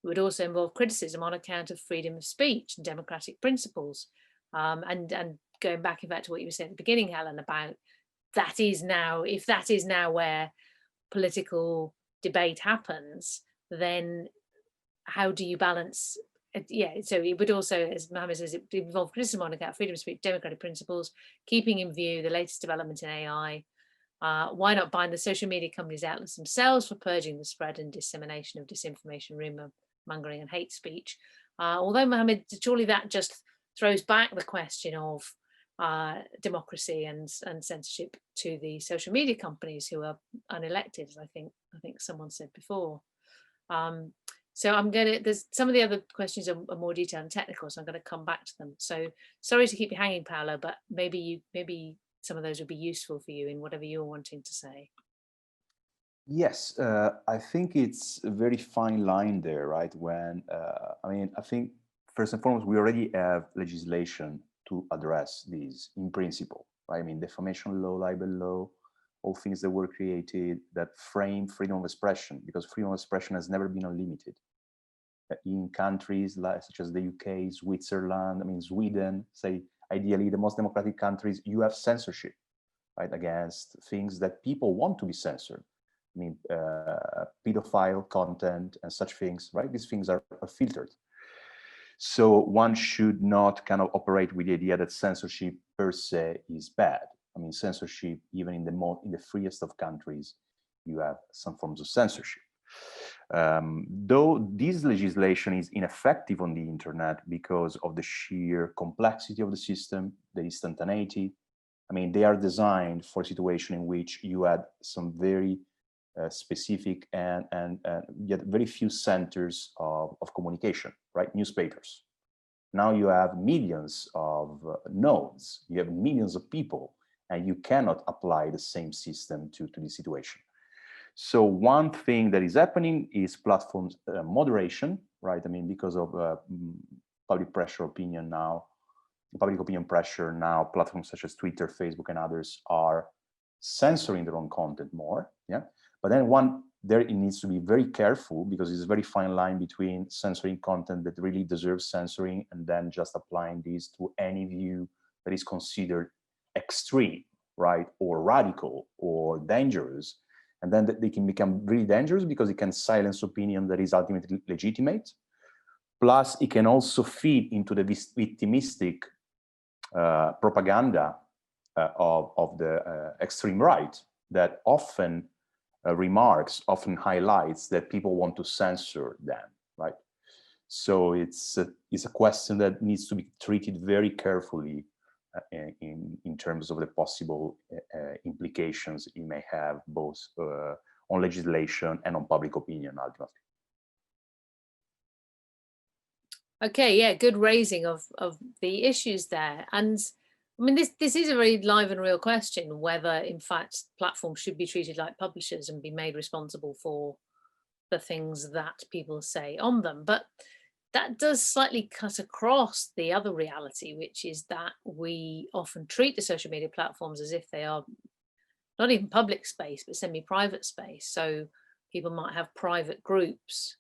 It would also involve criticism on account of freedom of speech and democratic principles. And going back, in fact, to what you were saying at the beginning, Helen, about that is now, if that is now where political debate happens, then how do you balance? Yeah, so it would also, as Mohammed says, it would involve criticism on account of freedom of speech, democratic principles, keeping in view the latest development in AI. Why not bind the social media companies' outlets themselves for purging the spread and dissemination of disinformation, rumour mongering and hate speech? Although, Mohammed, surely that just throws back the question of democracy and censorship to the social media companies who are unelected, as I think someone said before. So there's some of the other questions are more detailed and technical, so I'm going to come back to them. So sorry to keep you hanging, Paolo, but maybe some of those would be useful for you in whatever you're wanting to say. Yes, I think it's a very fine line there, right? When, I think first and foremost, we already have legislation to address these in principle, right? I mean, defamation law, libel law, all things that were created that frame freedom of expression, because freedom of expression has never been unlimited. In countries such as the UK, Switzerland, Sweden, say, ideally the most democratic countries, you have censorship, right, against things that people want to be censored. Pedophile content and such things, right? These things are filtered. So one should not kind of operate with the idea that censorship per se is bad. Censorship, even in the freest of countries, you have some forms of censorship. Though this legislation is ineffective on the internet because of the sheer complexity of the system, the instantaneity. They are designed for a situation in which you had some very specific and yet very few centers of communication, right? Newspapers. Now you have millions of nodes, you have millions of people, and you cannot apply the same system to this situation. So one thing that is happening is platforms moderation, right? Because of public opinion pressure now, platforms such as Twitter, Facebook, and others are censoring their own content more, yeah? But then it needs to be very careful, because it's a very fine line between censoring content that really deserves censoring and then just applying this to any view that is considered extreme, right, or radical or dangerous. And then they can become really dangerous because it can silence opinion that is ultimately legitimate. Plus, it can also feed into the victimistic propaganda of the extreme right that often highlights that people want to censor them, right? So it's a question that needs to be treated very carefully in terms of the possible implications it may have both on legislation and on public opinion ultimately. Okay, yeah, good raising of the issues there. And this is a very live and real question, whether in fact platforms should be treated like publishers and be made responsible for the things that people say on them. But that does slightly cut across the other reality, which is that we often treat the social media platforms as if they are not even public space, but semi-private space. So people might have private groups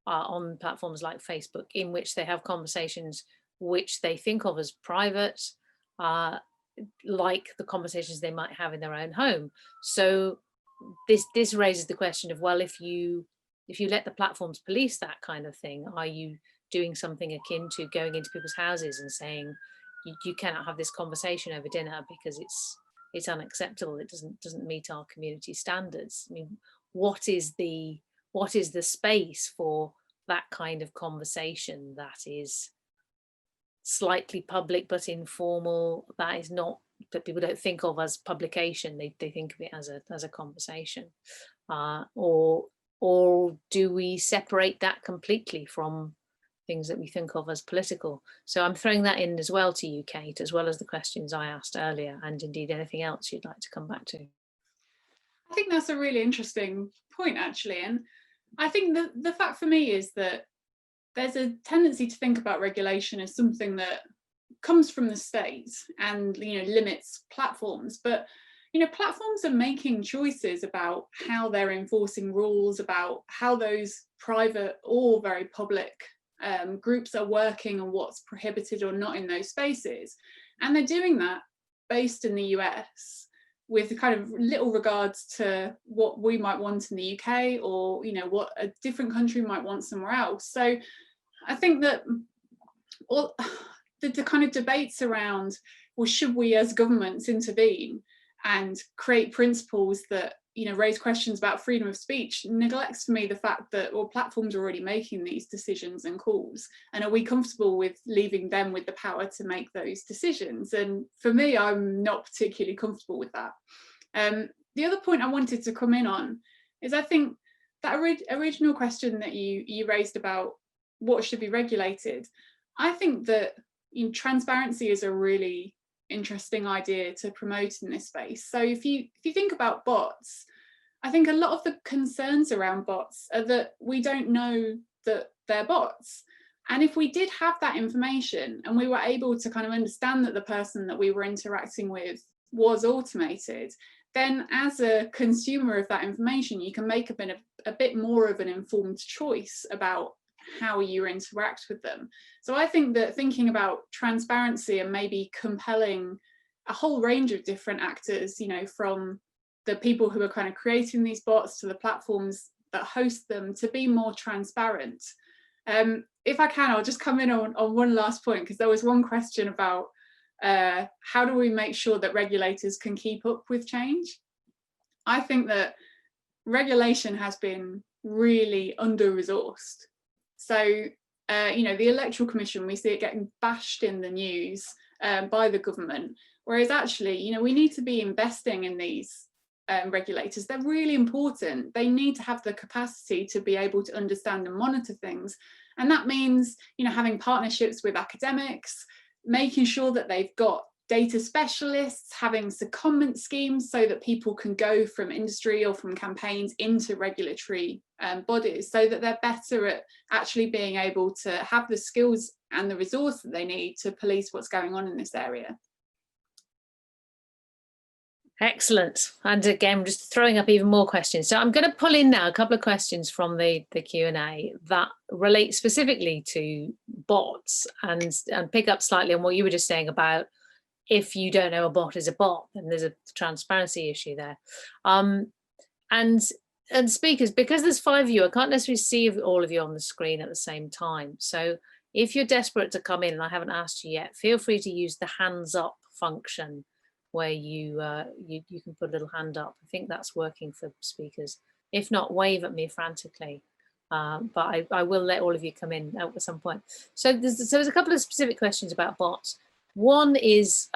on platforms like Facebook in which they have conversations which they think of as private, like the conversations they might have in their own home. So this raises the question of, well, if you let the platforms police that kind of thing, are you doing something akin to going into people's houses and saying you cannot have this conversation over dinner because it's unacceptable, it doesn't meet our community standards? What is the space for that kind of conversation that is slightly public but informal, that is not, that people don't think of as publication, they think of it as a conversation, or do we separate that completely from things that we think of as political? So I'm throwing that in as well to you, Kate, as well as the questions I asked earlier, and indeed anything else you'd like to come back to. I think that's a really interesting point, actually. And I think the fact for me is that there's a tendency to think about regulation as something that comes from the state and limits platforms, but platforms are making choices about how they're enforcing rules, about how those private or very public groups are working and what's prohibited or not in those spaces. And they're doing that based in the US with kind of little regards to what we might want in the UK, or what a different country might want somewhere else. So I think that all the kind of debates around, well, should we as governments intervene and create principles that raise questions about freedom of speech neglects for me the fact that, well, platforms are already making these decisions and calls, and are we comfortable with leaving them with the power to make those decisions? And for me, I'm not particularly comfortable with that. The other point I wanted to come in on is, I think that original question that you raised about what should be regulated, I think that transparency is a really interesting idea to promote in this space. So if you think about bots, I think a lot of the concerns around bots are that we don't know that they're bots. And if we did have that information and we were able to kind of understand that the person that we were interacting with was automated, then as a consumer of that information, you can make a bit more of an informed choice about how you interact with them. So I think that thinking about transparency and maybe compelling a whole range of different actors, from the people who are kind of creating these bots to the platforms that host them, to be more transparent. If I can, I'll just come in on one last point, because there was one question about how do we make sure that regulators can keep up with change? I think that regulation has been really under-resourced. So, the Electoral Commission, we see it getting bashed in the news by the government, whereas actually, we need to be investing in these regulators. They're really important. They need to have the capacity to be able to understand and monitor things. And that means, having partnerships with academics, making sure that they've got data specialists, having secondment schemes so that people can go from industry or from campaigns into regulatory bodies, so that they're better at actually being able to have the skills and the resource that they need to police what's going on in this area. Excellent. And again, just throwing up even more questions. So I'm going to pull in now a couple of questions from the Q&A that relate specifically to bots, and pick up slightly on what you were just saying about, if you don't know a bot is a bot, then there's a transparency issue there. And speakers, because there's 5 of you, I can't necessarily see all of you on the screen at the same time. So if you're desperate to come in and I haven't asked you yet, feel free to use the hands up function, where you can put a little hand up. I think that's working for speakers. If not, wave at me frantically. But I will let all of you come in at some point. So there's a couple of specific questions about bots. One is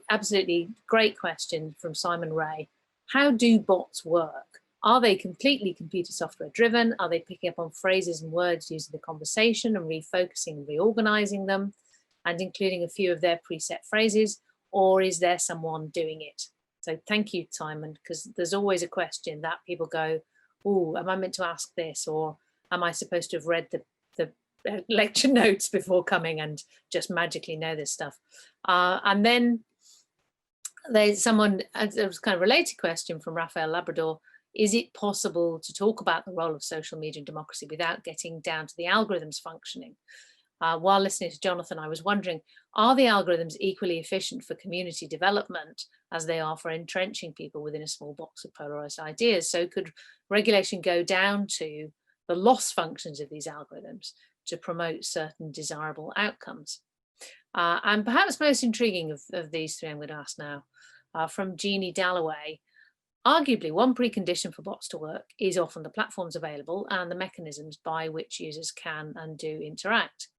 absolutely great question from Simon Ray. How do bots work? Are they completely computer software driven? Are they picking up on phrases and words used in the conversation and refocusing and reorganizing them and including a few of their preset phrases? Or is there someone doing it? So thank you, Simon, because there's always a question that people go, oh, am I meant to ask this? Or am I supposed to have read the lecture notes before coming and just magically know this stuff? And then there's someone, there was kind of a related question from Raphael Labrador. Is it possible to talk about the role of social media and democracy without getting down to the algorithms functioning? While listening to Jonathan, I was wondering, are the algorithms equally efficient for community development as they are for entrenching people within a small box of polarized ideas? So could regulation go down to the loss functions of these algorithms to promote certain desirable outcomes? And perhaps most intriguing of these three I'm going to ask now, from Jeannie Dalloway. Arguably, one precondition for bots to work is often the platforms available and the mechanisms by which users can and do interact.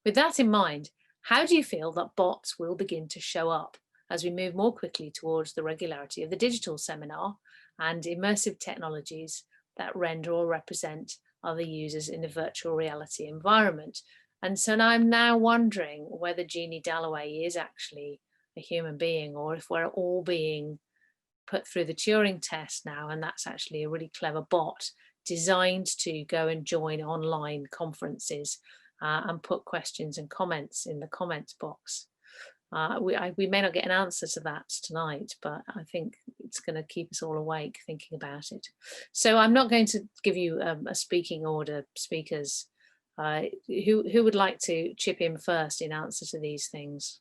With that in mind, how do you feel that bots will begin to show up as we move more quickly towards the regularity of the digital seminar and immersive technologies that render or represent other users in a virtual reality environment? And so I'm now wondering whether Jeannie Dalloway is actually a human being, or if we're all being put through the Turing test now, and that's actually a really clever bot designed to go and join online conferences and put questions and comments in the comments box. We may not get an answer to that tonight, but I think it's going to keep us all awake thinking about it. So I'm not going to give you a speaking order, speakers. Who would like to chip in first in answer to these things?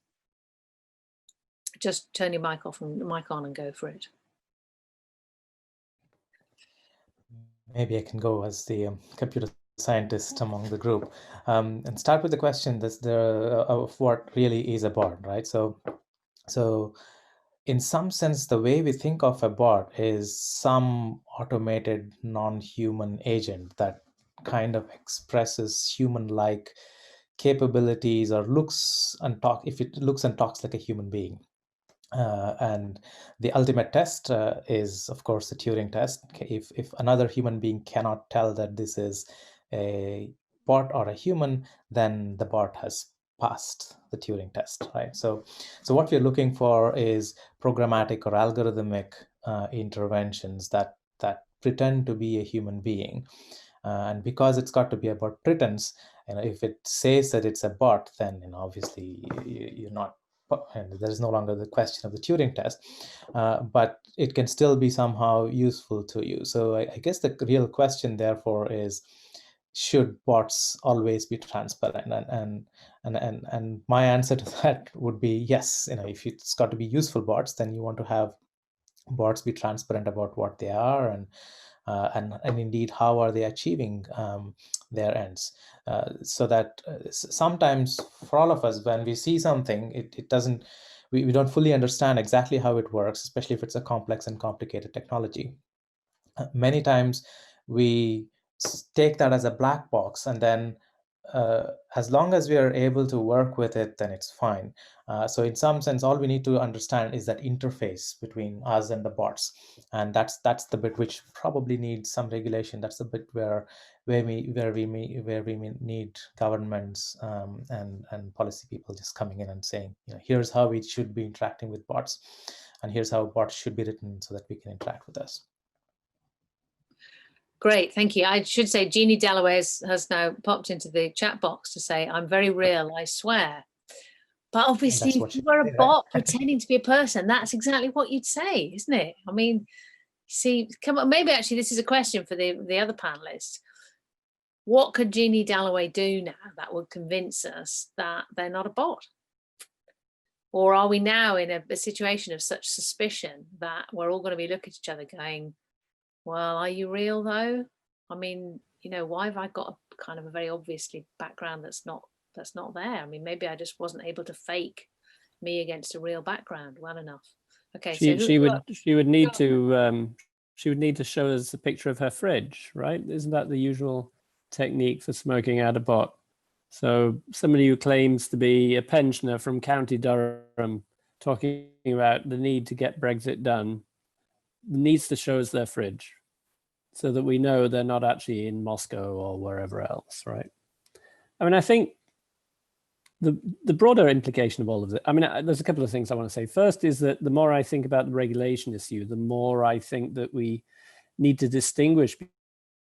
Just turn your mic off and mic on and go for it. Maybe I can go as the computer scientist among the group, and start with the question of what really is a bot, right? So in some sense, the way we think of a bot is some automated non-human agent that kind of expresses human-like capabilities or looks and talk, if it looks and talks like a human being. And the ultimate test is, of course, the Turing test. If another human being cannot tell that this is a bot or a human, then the bot has passed the Turing test, right? So what we're looking for is programmatic or algorithmic interventions that pretend to be a human being. And because it's got to be about pretense, if it says that it's a bot, then obviously you're not, and there is no longer the question of the Turing test, but it can still be somehow useful to you. So I guess the real question, therefore, is, should bots always be transparent? And my answer to that would be yes. If it's got to be useful bots, then you want to have bots be transparent about what they are, and indeed how are they achieving their ends, so that sometimes for all of us, when we see something, it doesn't, we don't fully understand exactly how it works, especially if it's a complex and complicated technology. Many times we take that as a black box, and then as long as we are able to work with it, then it's fine. So in some sense, all we need to understand is that interface between us and the bots, and that's the bit which probably needs some regulation. That's the bit where we need governments and policy people just coming in and saying, here's how we should be interacting with bots, and here's how bots should be written so that we can interact with us. Great, thank you. I should say Jeannie Dalloway has now popped into the chat box to say, I'm very real, I swear. But obviously, if you were a bot pretending to be a person, that's exactly what you'd say, isn't it? I mean, see, come on, maybe actually this is a question for the other panelists. What could Jeannie Dalloway do now that would convince us that they're not a bot? Or are we now in a situation of such suspicion that we're all going to be looking at each other going, well, are you real though? I mean, why have I got a kind of a very obviously background that's not there? I mean, maybe I just wasn't able to fake me against a real background well enough. Okay, she would need to show us a picture of her fridge, right? Isn't that the usual technique for smoking out a bot? So somebody who claims to be a pensioner from County Durham talking about the need to get Brexit done needs to show us their fridge so that we know they're not actually in Moscow or wherever else, right? I mean, I think the broader implication of all of it, I mean, there's a couple of things I want to say. First is that the more I think about the regulation issue, the more I think that we need to distinguish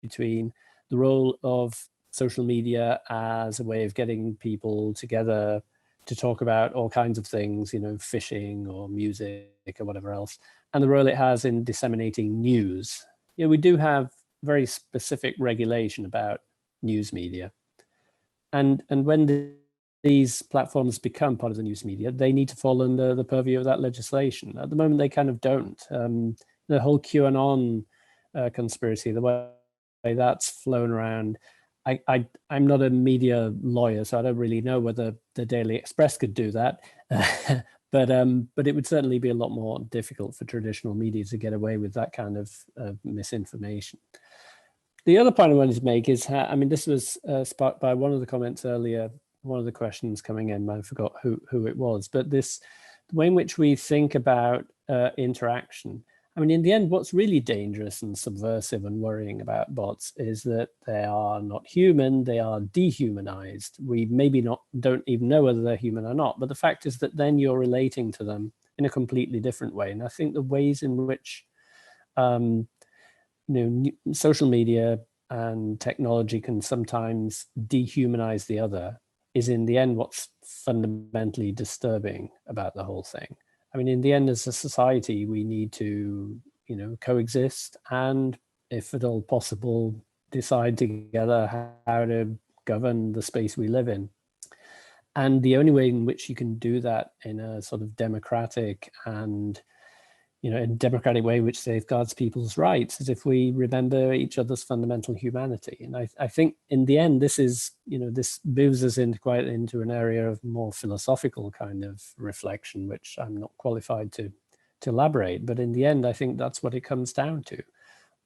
between the role of social media as a way of getting people together to talk about all kinds of things, fishing or music or whatever else, and the role it has in disseminating news. We do have very specific regulation about news media. And when these platforms become part of the news media, they need to fall under the purview of that legislation. At the moment, they kind of don't. The whole QAnon conspiracy, the way that's flown around, I'm not a media lawyer, so I don't really know whether the Daily Express could do that. But it would certainly be a lot more difficult for traditional media to get away with that kind of misinformation. The other point I wanted to make is, this was sparked by one of the comments earlier, one of the questions coming in, I forgot who it was, but the way in which we think about interaction. I mean, in the end, what's really dangerous and subversive and worrying about bots is that they are not human, they are dehumanized. We maybe don't even know whether they're human or not, but the fact is that then you're relating to them in a completely different way. And I think the ways in which social media and technology can sometimes dehumanize the other is in the end what's fundamentally disturbing about the whole thing. I mean, in the end, as a society, we need to, coexist and, if at all possible, decide together how to govern the space we live in. And the only way in which you can do that in a sort of democratic and, in a democratic way which safeguards people's rights is if we remember each other's fundamental humanity. And I think in the end, this is, this moves us into an area of more philosophical kind of reflection, which I'm not qualified to to elaborate. But in the end, I think that's what it comes down to.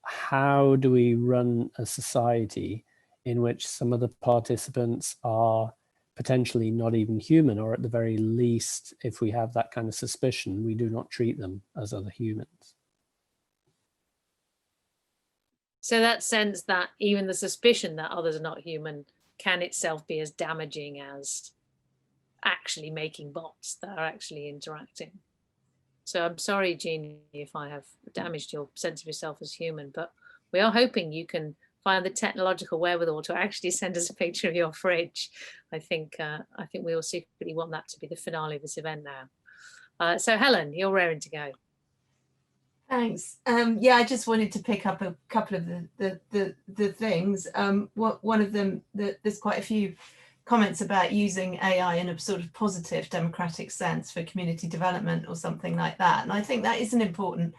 How do we run a society in which some of the participants are potentially not even human, or at the very least, if we have that kind of suspicion, we do not treat them as other humans? So that sense that even the suspicion that others are not human can itself be as damaging as actually making bots that are actually interacting. So I'm sorry, Jean, if I have damaged your sense of yourself as human, but we are hoping you can find the technological wherewithal to actually send us a picture of your fridge. I think we all secretly want that to be the finale of this event now. So Helen, you're raring to go. Thanks. Yeah, I just wanted to pick up a couple of the things. One of them, there's quite a few comments about using AI in a sort of positive democratic sense for community development or something like that. And I think that is an important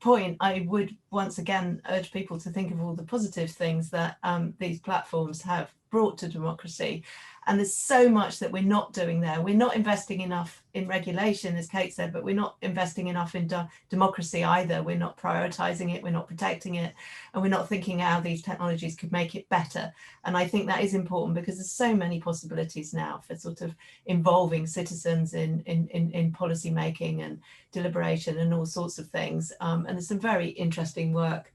point. I would once again urge people to think of all the positive things that these platforms have brought to democracy. And there's so much that we're not doing there. We're not investing enough in regulation, as Kate said, but we're not investing enough in democracy either. We're not prioritizing it, we're not protecting it, and we're not thinking how these technologies could make it better. And I think that is important because there's so many possibilities now for sort of involving citizens in policy making and deliberation and all sorts of things. And there's some very interesting work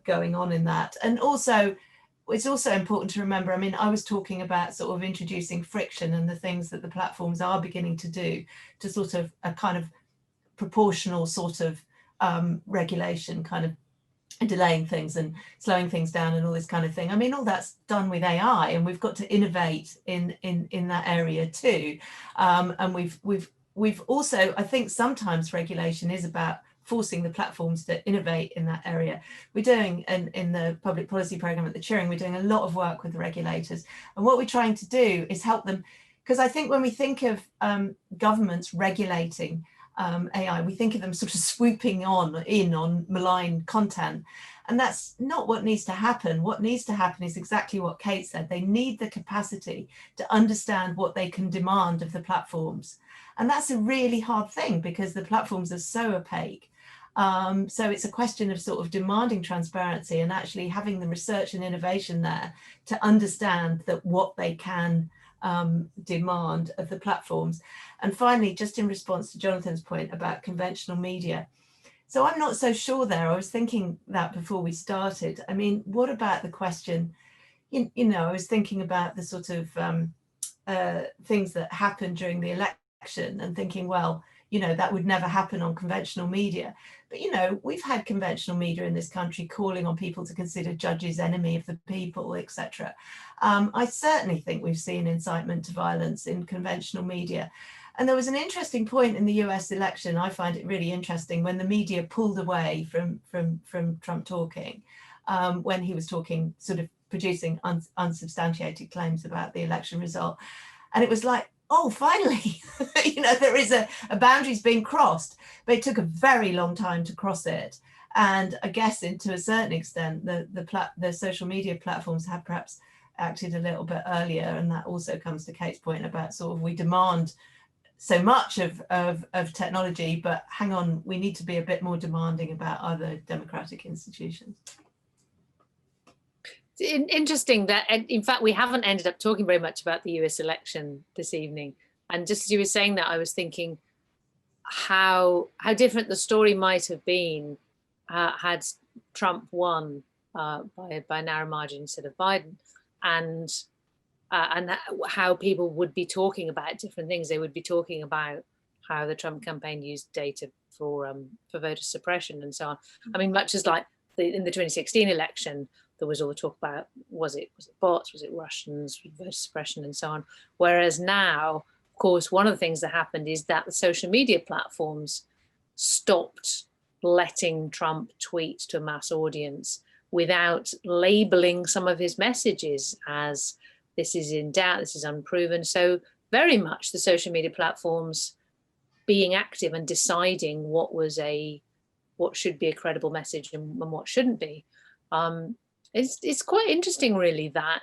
going on in that. And also, it's also important to remember, I mean, I was talking about sort of introducing friction and the things that the platforms are beginning to do to sort of a kind of proportional sort of regulation, kind of delaying things and slowing things down and all this kind of thing. I mean, all that's done with AI, and we've got to innovate in that area too. And we've also, I think sometimes regulation is about forcing the platforms to innovate in that area. We're doing, in the public policy program at the Turing, we're doing a lot of work with the regulators. And what we're trying to do is help them, because I think when we think of governments regulating AI, we think of them sort of swooping in on malign content. And that's not what needs to happen. What needs to happen is exactly what Kate said. They need the capacity to understand what they can demand of the platforms. And that's a really hard thing because the platforms are so opaque. So it's a question of sort of demanding transparency and actually having the research and innovation there to understand that what they can demand of the platforms. And finally, just in response to Jonathan's point about conventional media. So I'm not so sure there. I was thinking that before we started. I mean, what about the question, you know, I was thinking about the sort of things that happened during the election and thinking, well, you know, that would never happen on conventional media. But, you know, we've had conventional media in this country calling on people to consider judges enemy of the people, etc. I certainly think we've seen incitement to violence in conventional media. And there was an interesting point in the US election. I find it really interesting when the media pulled away from Trump talking, when he was talking, sort of producing unsubstantiated claims about the election result. And it was like, oh, finally, you know, there is a boundary's being crossed, but it took a very long time to cross it. And I guess to a certain extent, the social media platforms have perhaps acted a little bit earlier. And that also comes to Kate's point about sort of we demand so much of technology, but hang on, we need to be a bit more demanding about other democratic institutions. Interesting that, in fact, we haven't ended up talking very much about the US election this evening. And just as you were saying that, I was thinking how different the story might have been had Trump won by a narrow margin instead of Biden, and how people would be talking about different things. They would be talking about how the Trump campaign used data for voter suppression and so on. I mean, much as like in the 2016 election, there was all the talk about, was it bots, was it Russians, voter suppression and so on. Whereas now, of course, one of the things that happened is that the social media platforms stopped letting Trump tweet to a mass audience without labeling some of his messages as this is in doubt, this is unproven. So very much the social media platforms being active and deciding what should be a credible message and what shouldn't be. It's quite interesting, really, that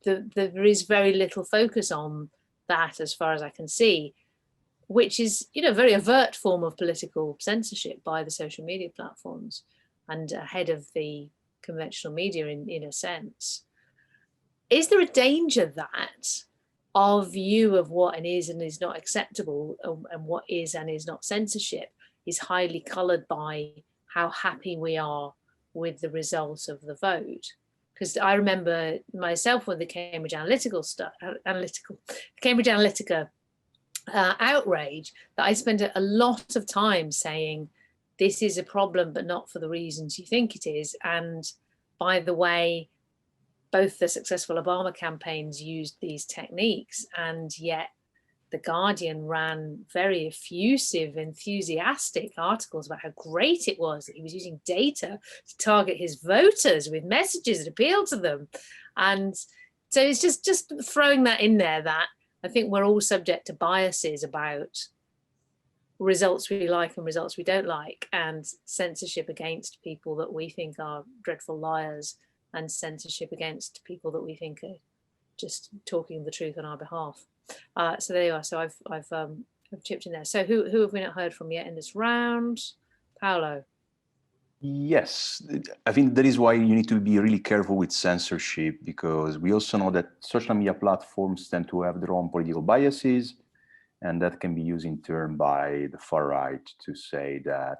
there is very little focus on that, as far as I can see. which is, you know, a very overt form of political censorship by the social media platforms and ahead of the conventional media in a sense. Is there a danger that our view of what is and is not acceptable and what is and is not censorship is highly coloured by how happy we are with the results of the vote? Because I remember myself with the Cambridge Cambridge Analytica outrage, that I spent a lot of time saying this is a problem, but not for the reasons you think it is. And by the way, both the successful Obama campaigns used these techniques, and yet The Guardian ran very effusive, enthusiastic articles about how great it was that he was using data to target his voters with messages that appealed to them. And so it's just throwing that in there, that I think we're all subject to biases about results we like and results we don't like, and censorship against people that we think are dreadful liars, and censorship against people that we think are just talking the truth on our behalf. So there you are. So I've chipped in there. So who have we not heard from yet in this round? Paolo. Yes, I think that is why you need to be really careful with censorship, because we also know that social media platforms tend to have their own political biases, and that can be used in turn by the far right to say that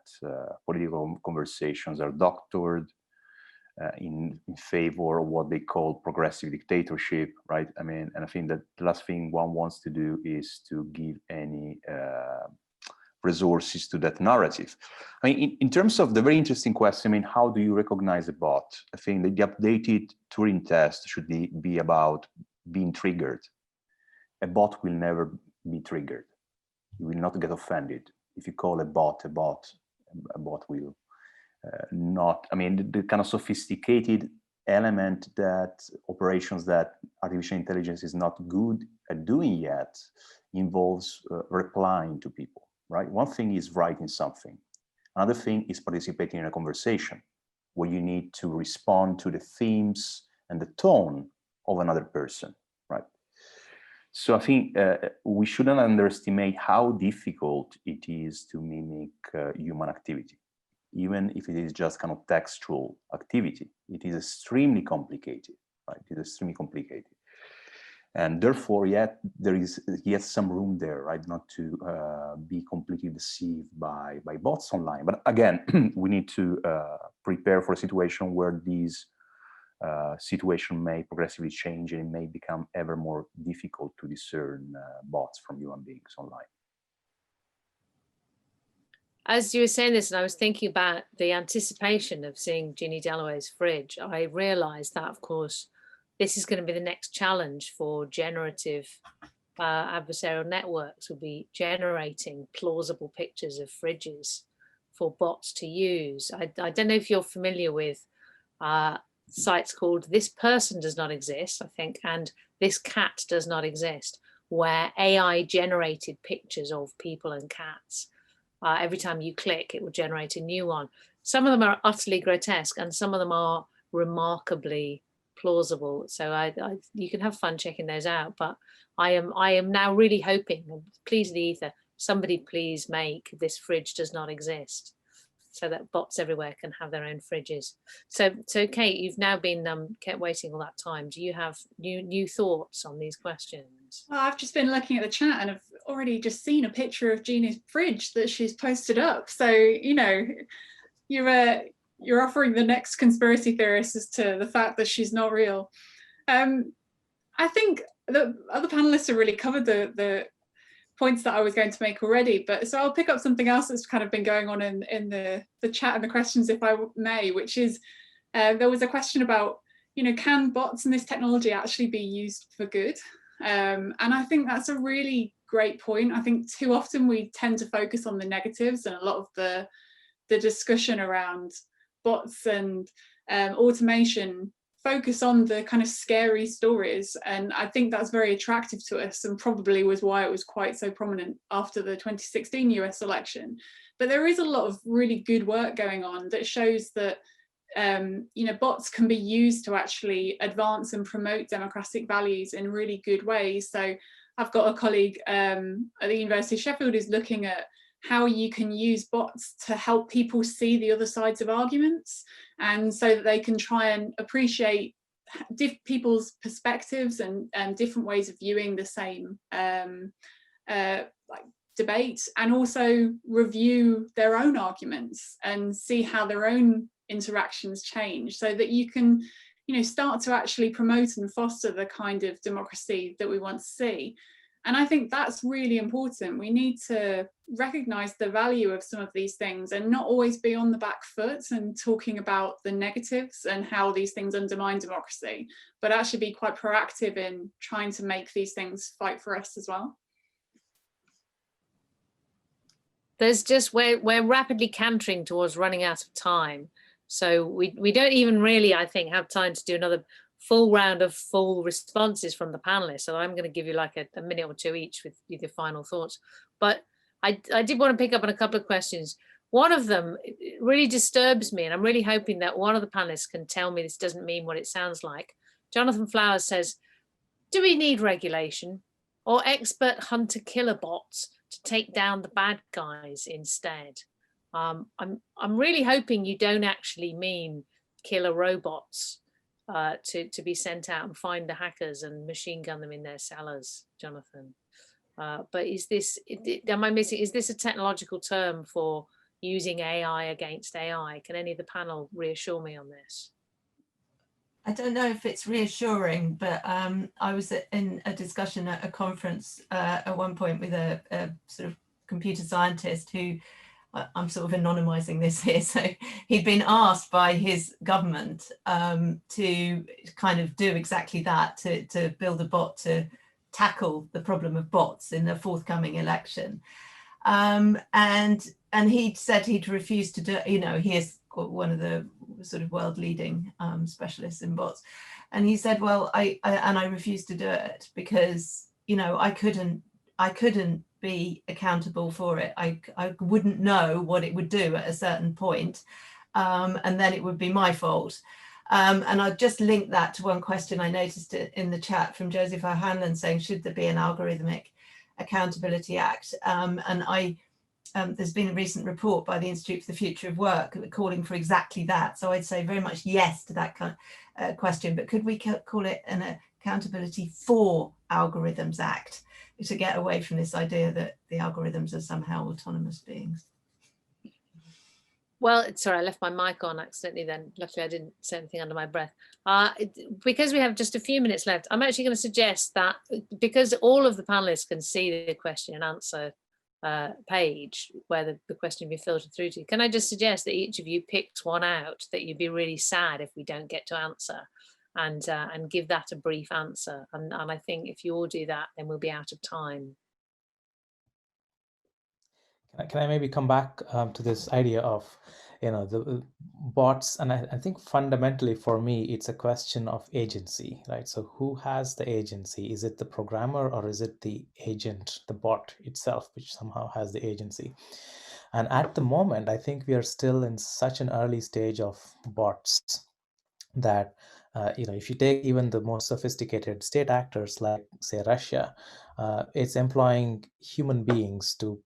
political conversations are doctored in favor of what they call progressive dictatorship, right? I mean, and I think that the last thing one wants to do is to give any resources to that narrative. I mean, in terms of the very interesting question, I mean, how do you recognize a bot? I think that the updated Turing test should be about being triggered. A bot will never be triggered. You will not get offended. If you call a bot, a bot will not. I mean, the kind of sophisticated element that operations that artificial intelligence is not good at doing yet involves replying to people, right? One thing is writing something. Another thing is participating in a conversation where you need to respond to the themes and the tone of another person, right? So I think we shouldn't underestimate how difficult it is to mimic human activity. Even if it is just kind of textual activity, it is extremely complicated, right? It is extremely complicated. And therefore, yet there is yet some room there, right? Not to be completely deceived by bots online. But again, we need to prepare for a situation where these situation may progressively change, and it may become ever more difficult to discern bots from human beings online. As you were saying this, and I was thinking about the anticipation of seeing Ginny Dalloway's fridge, I realised that, of course, this is going to be the next challenge for generative adversarial networks, will be generating plausible pictures of fridges for bots to use. I don't know if you're familiar with sites called This Person Does Not Exist, I think, and This Cat Does Not Exist, where AI generated pictures of people and cats. Every time you click, it will generate a new one. Some of them are utterly grotesque, and some of them are remarkably plausible. So you can have fun checking those out. But I am now really hoping, please the ether, somebody please make This Fridge Does Not Exist, so that bots everywhere can have their own fridges. So Kate, you've now been kept waiting all that time. Do you have new thoughts on these questions? Well, I've just been looking at the chat and I've already just seen a picture of Gina's fridge that she's posted up. So, you know, you're offering the next conspiracy theorist as to the fact that she's not real. I think the other panelists have really covered the points that I was going to make already, but so I'll pick up something else that's kind of been going on in the chat and the questions, if I may, which is there was a question about, you know, can bots and this technology actually be used for good? And I think that's a really great point. I think too often we tend to focus on the negatives, and a lot of the discussion around bots and automation focus on the kind of scary stories, and I think that's very attractive to us, and probably was why it was quite so prominent after the 2016 US election. But there is a lot of really good work going on that shows that you know, bots can be used to actually advance and promote democratic values in really good ways. So I've got a colleague at the University of Sheffield who's looking at how you can use bots to help people see the other sides of arguments, and so that they can try and appreciate people's perspectives and different ways of viewing the same like debate, and also review their own arguments and see how their own interactions change, so that you can, you know, start to actually promote and foster the kind of democracy that we want to see. And I think that's really important. We need to recognise the value of some of these things and not always be on the back foot and talking about the negatives and how these things undermine democracy, but actually be quite proactive in trying to make these things fight for us as well. There's just, we're rapidly cantering towards running out of time. So we don't even really, I think, have time to do another full round of full responses from the panelists. So I'm going to give you like a minute or two each with your final thoughts. But I did want to pick up on a couple of questions. One of them really disturbs me, and I'm really hoping that one of the panelists can tell me this doesn't mean what it sounds like. Jonathan Flowers says, do we need regulation or expert hunter-killer bots to take down the bad guys instead? I'm really hoping you don't actually mean killer robots to be sent out and find the hackers and machine gun them in their cellars, Jonathan. But is this, am I missing, is this a technological term for using AI against AI? Can any of the panel reassure me on this? I don't know if it's reassuring, but I was in a discussion at a conference at one point with a sort of computer scientist who, I'm sort of anonymizing this here, so he'd been asked by his government to kind of do exactly that, to build a bot to tackle the problem of bots in the forthcoming election. And he'd said he'd refused to do, you know, he is one of the sort of world leading specialists in bots. And he said, well, I refused to do it because, you know, I couldn't be accountable for it. I wouldn't know what it would do at a certain point, and then it would be my fault. And I'll just link that to one question I noticed in the chat from Joseph O'Hanlon saying, should there be an Algorithmic Accountability Act? And there's been a recent report by the Institute for the Future of Work calling for exactly that. So I'd say very much yes to that kind of question, but could we call it an Accountability for Algorithms Act, to get away from this idea that the algorithms are somehow autonomous beings? Well, sorry, I left my mic on accidentally then. Luckily, I didn't say anything under my breath. Because we have just a few minutes left, I'm actually going to suggest that because all of the panelists can see the question and answer page where the question will be filtered through to, can I just suggest that each of you picked one out that you'd be really sad if we don't get to answer, and give that a brief answer. And I think if you all do that, then we'll be out of time. Can I maybe come back to this idea of, you know, the bots? And I think fundamentally for me, it's a question of agency, right? So who has the agency? Is it the programmer or is it the agent, the bot itself, which somehow has the agency? And at the moment, I think we are still in such an early stage of bots that, you know, if you take even the most sophisticated state actors like, say, Russia, it's employing human beings to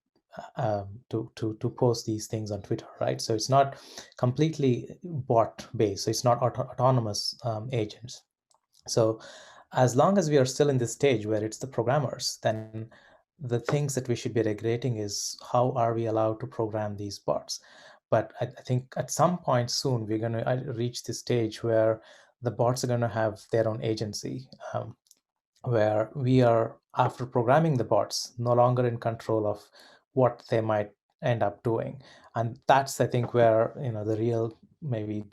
post these things on Twitter, right? So it's not completely bot based. So it's not autonomous agents. So as long as we are still in this stage where it's the programmers, then the things that we should be regulating is how are we allowed to program these bots. But I think at some point soon, we're going to reach this stage where the bots are going to have their own agency, where we are, after programming the bots, no longer in control of what they might end up doing. And that's, I think, where, you know, the real maybe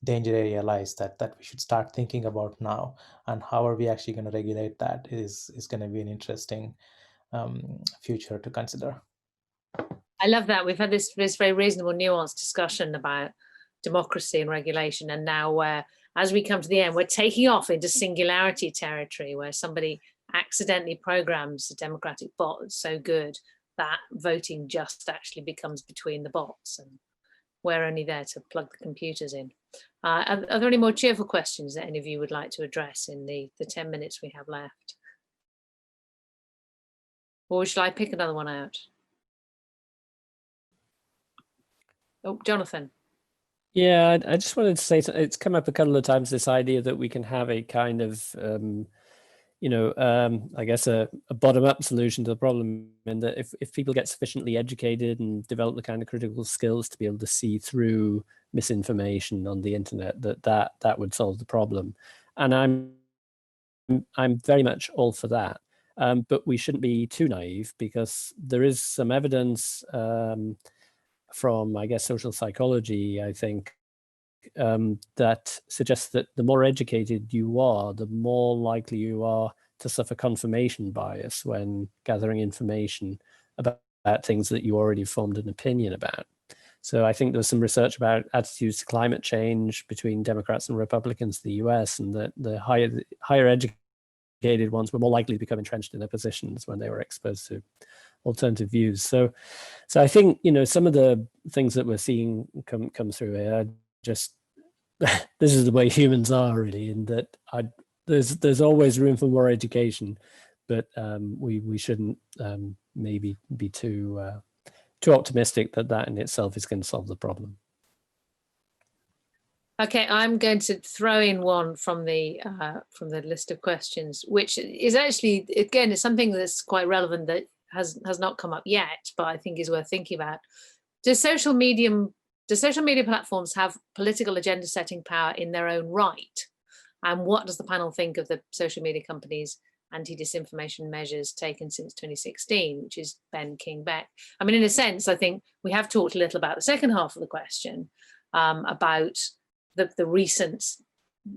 danger area lies, that we should start thinking about now. And how are we actually going to regulate that is going to be an interesting future to consider. I love that. We've had this very reasonable, nuanced discussion about democracy and regulation, and now where, as we come to the end, we're taking off into singularity territory, where somebody accidentally programs a democratic bot that's so good that voting just actually becomes between the bots, and we're only there to plug the computers in. Are there any more cheerful questions that any of you would like to address in the 10 minutes we have left? Or should I pick another one out? Oh, Jonathan. Yeah, I just wanted to say, it's come up a couple of times, this idea that we can have a kind of, I guess a bottom-up solution to the problem, and that if people get sufficiently educated and develop the kind of critical skills to be able to see through misinformation on the internet, that would solve the problem. And I'm very much all for that. But we shouldn't be too naive, because there is some evidence from, I guess, social psychology, I think, that suggests that the more educated you are, the more likely you are to suffer confirmation bias when gathering information about things that you already formed an opinion about. So I think there's some research about attitudes to climate change between Democrats and Republicans in the US, and that the higher educated ones were more likely to become entrenched in their positions when they were exposed to alternative views. So I think, some of the things that we're seeing come through here, just this is the way humans are, really, in that there's always room for more education, but we shouldn't maybe be too optimistic that in itself is going to solve the problem. Okay, I'm going to throw in one from the list of questions, which is actually, again, is something that's quite relevant that has not come up yet, but I think is worth thinking about. Do social media platforms have political agenda setting power in their own right? And what does the panel think of the social media companies' anti-disinformation measures taken since 2016, which is Ben King Beck? I mean, in a sense, I think we have talked a little about the second half of the question, about the recent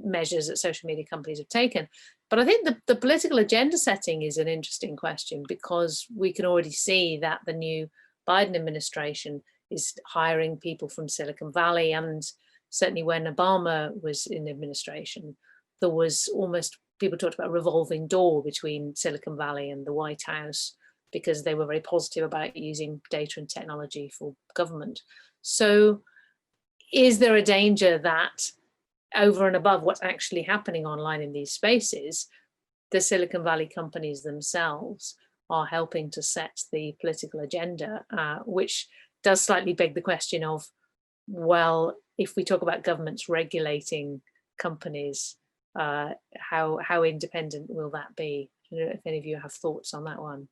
measures that social media companies have taken. But I think the political agenda setting is an interesting question, because we can already see that the new Biden administration is hiring people from Silicon Valley, and certainly when Obama was in administration, there was almost, people talked about a revolving door between Silicon Valley and the White House, because they were very positive about using data and technology for government. So is there a danger that, over and above what's actually happening online in these spaces, the Silicon Valley companies themselves are helping to set the political agenda, which does slightly beg the question of, well, if we talk about governments regulating companies, how independent will that be? I don't know if any of you have thoughts on that one.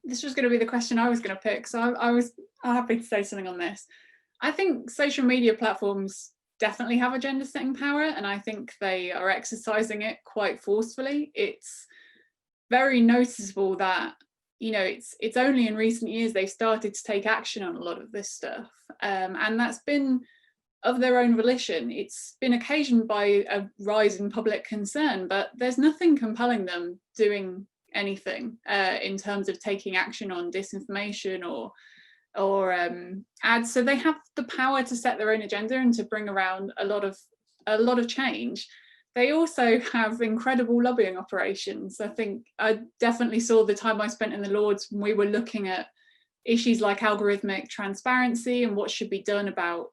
This was going to be the question I was going to pick, so I was happy to say something on this. I think social media platforms definitely have agenda setting power, and I think they are exercising it quite forcefully. It's very noticeable that, it's only in recent years they've started to take action on a lot of this stuff, and that's been of their own volition. It's been occasioned by a rise in public concern, but there's nothing compelling them doing anything in terms of taking action on disinformation or ads. So they have the power to set their own agenda and to bring around a lot of change. They also have incredible lobbying operations. I think I definitely saw the time I spent in the Lords when we were looking at issues like algorithmic transparency and what should be done about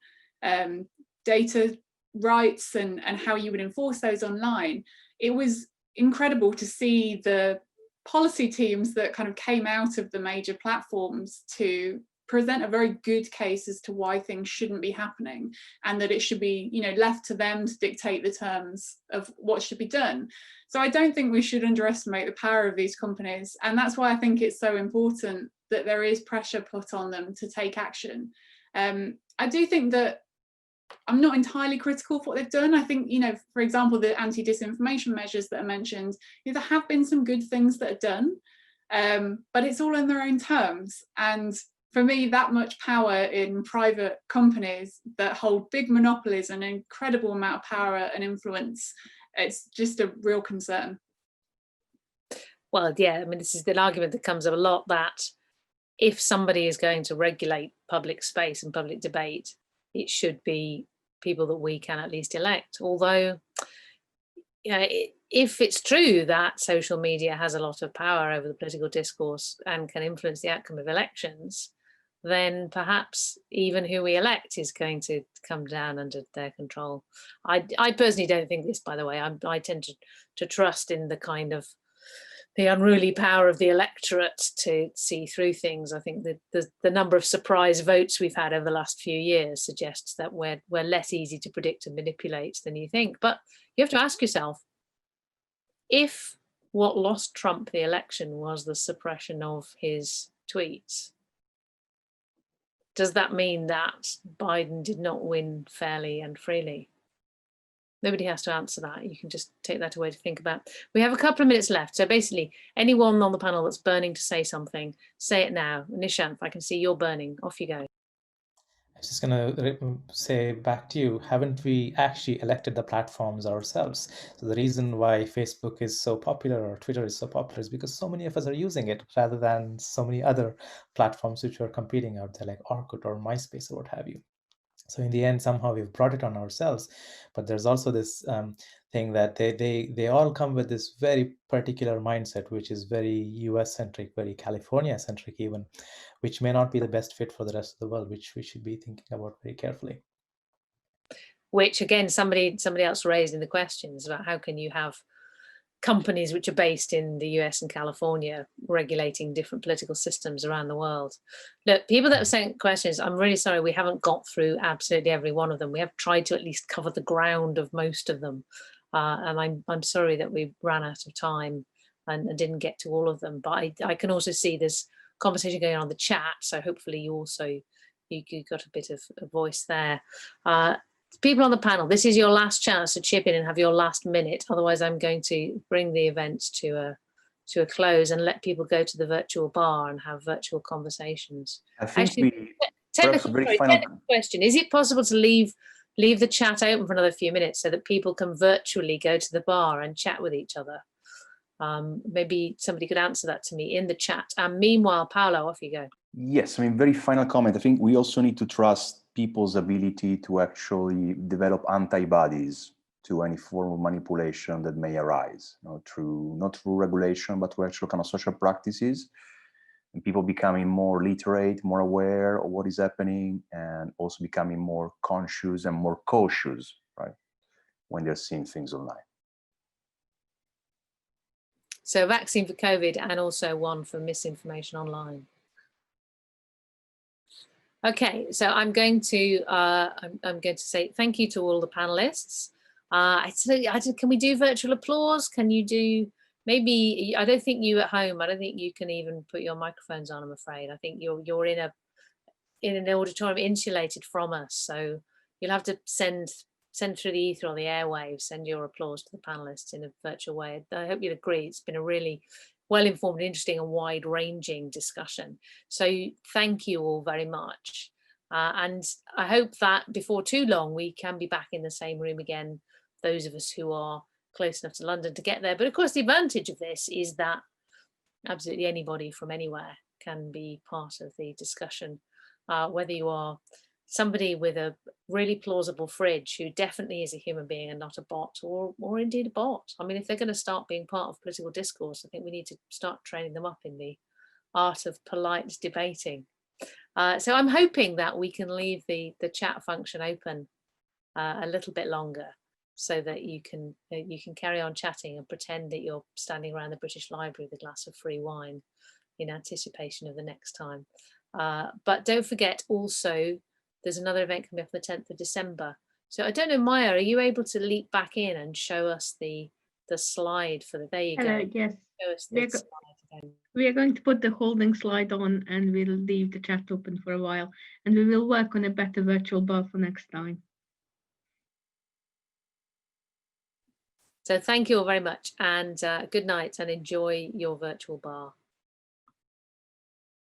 data rights and how you would enforce those online. It was incredible to see the policy teams that kind of came out of the major platforms to present a very good case as to why things shouldn't be happening, and that it should be, left to them to dictate the terms of what should be done. So I don't think we should underestimate the power of these companies, and that's why I think it's so important that there is pressure put on them to take action. I do think that I'm not entirely critical of what they've done. I think, for example, the anti-disinformation measures that are mentioned, there have been some good things that are done, but it's all in their own terms. And for me, that much power in private companies that hold big monopolies and an incredible amount of power and influence, it's just a real concern. Well, yeah, I mean, this is an argument that comes up a lot, that if somebody is going to regulate public space and public debate, it should be people that we can at least elect. Although, if it's true that social media has a lot of power over the political discourse and can influence the outcome of elections, then perhaps even who we elect is going to come down under their control. I personally don't think this, by the way. I tend to trust in the kind of the unruly power of the electorate to see through things. I think that the number of surprise votes we've had over the last few years suggests that we're less easy to predict and manipulate than you think. But you have to ask yourself, if what lost Trump the election was the suppression of his tweets, does that mean that Biden did not win fairly and freely? Nobody has to answer that. You can just take that away to think about. We have a couple of minutes left. So basically, anyone on the panel that's burning to say something, say it now. Nishant, I can see you're burning. Off you go. I was just going to say back to you, haven't we actually elected the platforms ourselves? So the reason why Facebook is so popular or Twitter is so popular is because so many of us are using it rather than so many other platforms which are competing out there like Orkut or MySpace or what have you. So in the end, somehow we've brought it on ourselves. But there's also this thing that they all come with this very particular mindset, which is very US centric, very California centric even, which may not be the best fit for the rest of the world, which we should be thinking about very carefully. Which again, somebody else raised in the questions about how can you have companies which are based in the US and California regulating different political systems around the world. Look, people that have sent questions, I'm really sorry we haven't got through absolutely every one of them. We have tried to at least cover the ground of most of them. And I'm sorry that we ran out of time and didn't get to all of them. But I can also see there's conversation going on in the chat. So hopefully you got a bit of a voice there. People on the panel, this is your last chance to chip in and have your last minute. Otherwise, I'm going to bring the event to a close and let people go to the virtual bar and have virtual conversations. I think actually, technical question: is it possible to leave the chat open for another few minutes so that people can virtually go to the bar and chat with each other? Maybe somebody could answer that to me in the chat. And meanwhile, Paolo, off you go. Yes, I mean, very final comment. I think we also need to trust people's ability to actually develop antibodies to any form of manipulation that may arise, not through regulation, but through actual kind of social practices, and people becoming more literate, more aware of what is happening, and also becoming more conscious and more cautious, right, when they're seeing things online. So vaccine for COVID and also one for misinformation online. Okay, so I'm going to say thank you to all the panelists. Can we do virtual applause? Can you do maybe? I don't think you at home. I don't think you can even put your microphones on. I'm afraid. I think you're in an auditorium insulated from us, so you'll have to send through the ether or the airwaves. Send your applause to the panelists in a virtual way. I hope you'd agree. It's been a really well-informed, interesting and wide-ranging discussion. So thank you all very much. And I hope that before too long, we can be back in the same room again, those of us who are close enough to London to get there. But of course, the advantage of this is that absolutely anybody from anywhere can be part of the discussion, whether you are somebody with a really plausible fridge who definitely is a human being and not a bot, or indeed a bot. I mean, if they're going to start being part of political discourse, I think we need to start training them up in the art of polite debating. So I'm hoping that we can leave the chat function open a little bit longer, so that you can carry on chatting and pretend that you're standing around the British Library with a glass of free wine in anticipation of the next time. But don't forget also, there's another event coming up on the 10th of December. So I don't know, Maya, are you able to leap back in and show us the slide for the, there you Hello, go. yes. Show us the slide again. We are going to put the holding slide on and we'll leave the chat open for a while, and we will work on a better virtual bar for next time. So thank you all very much, and good night, and enjoy your virtual bar.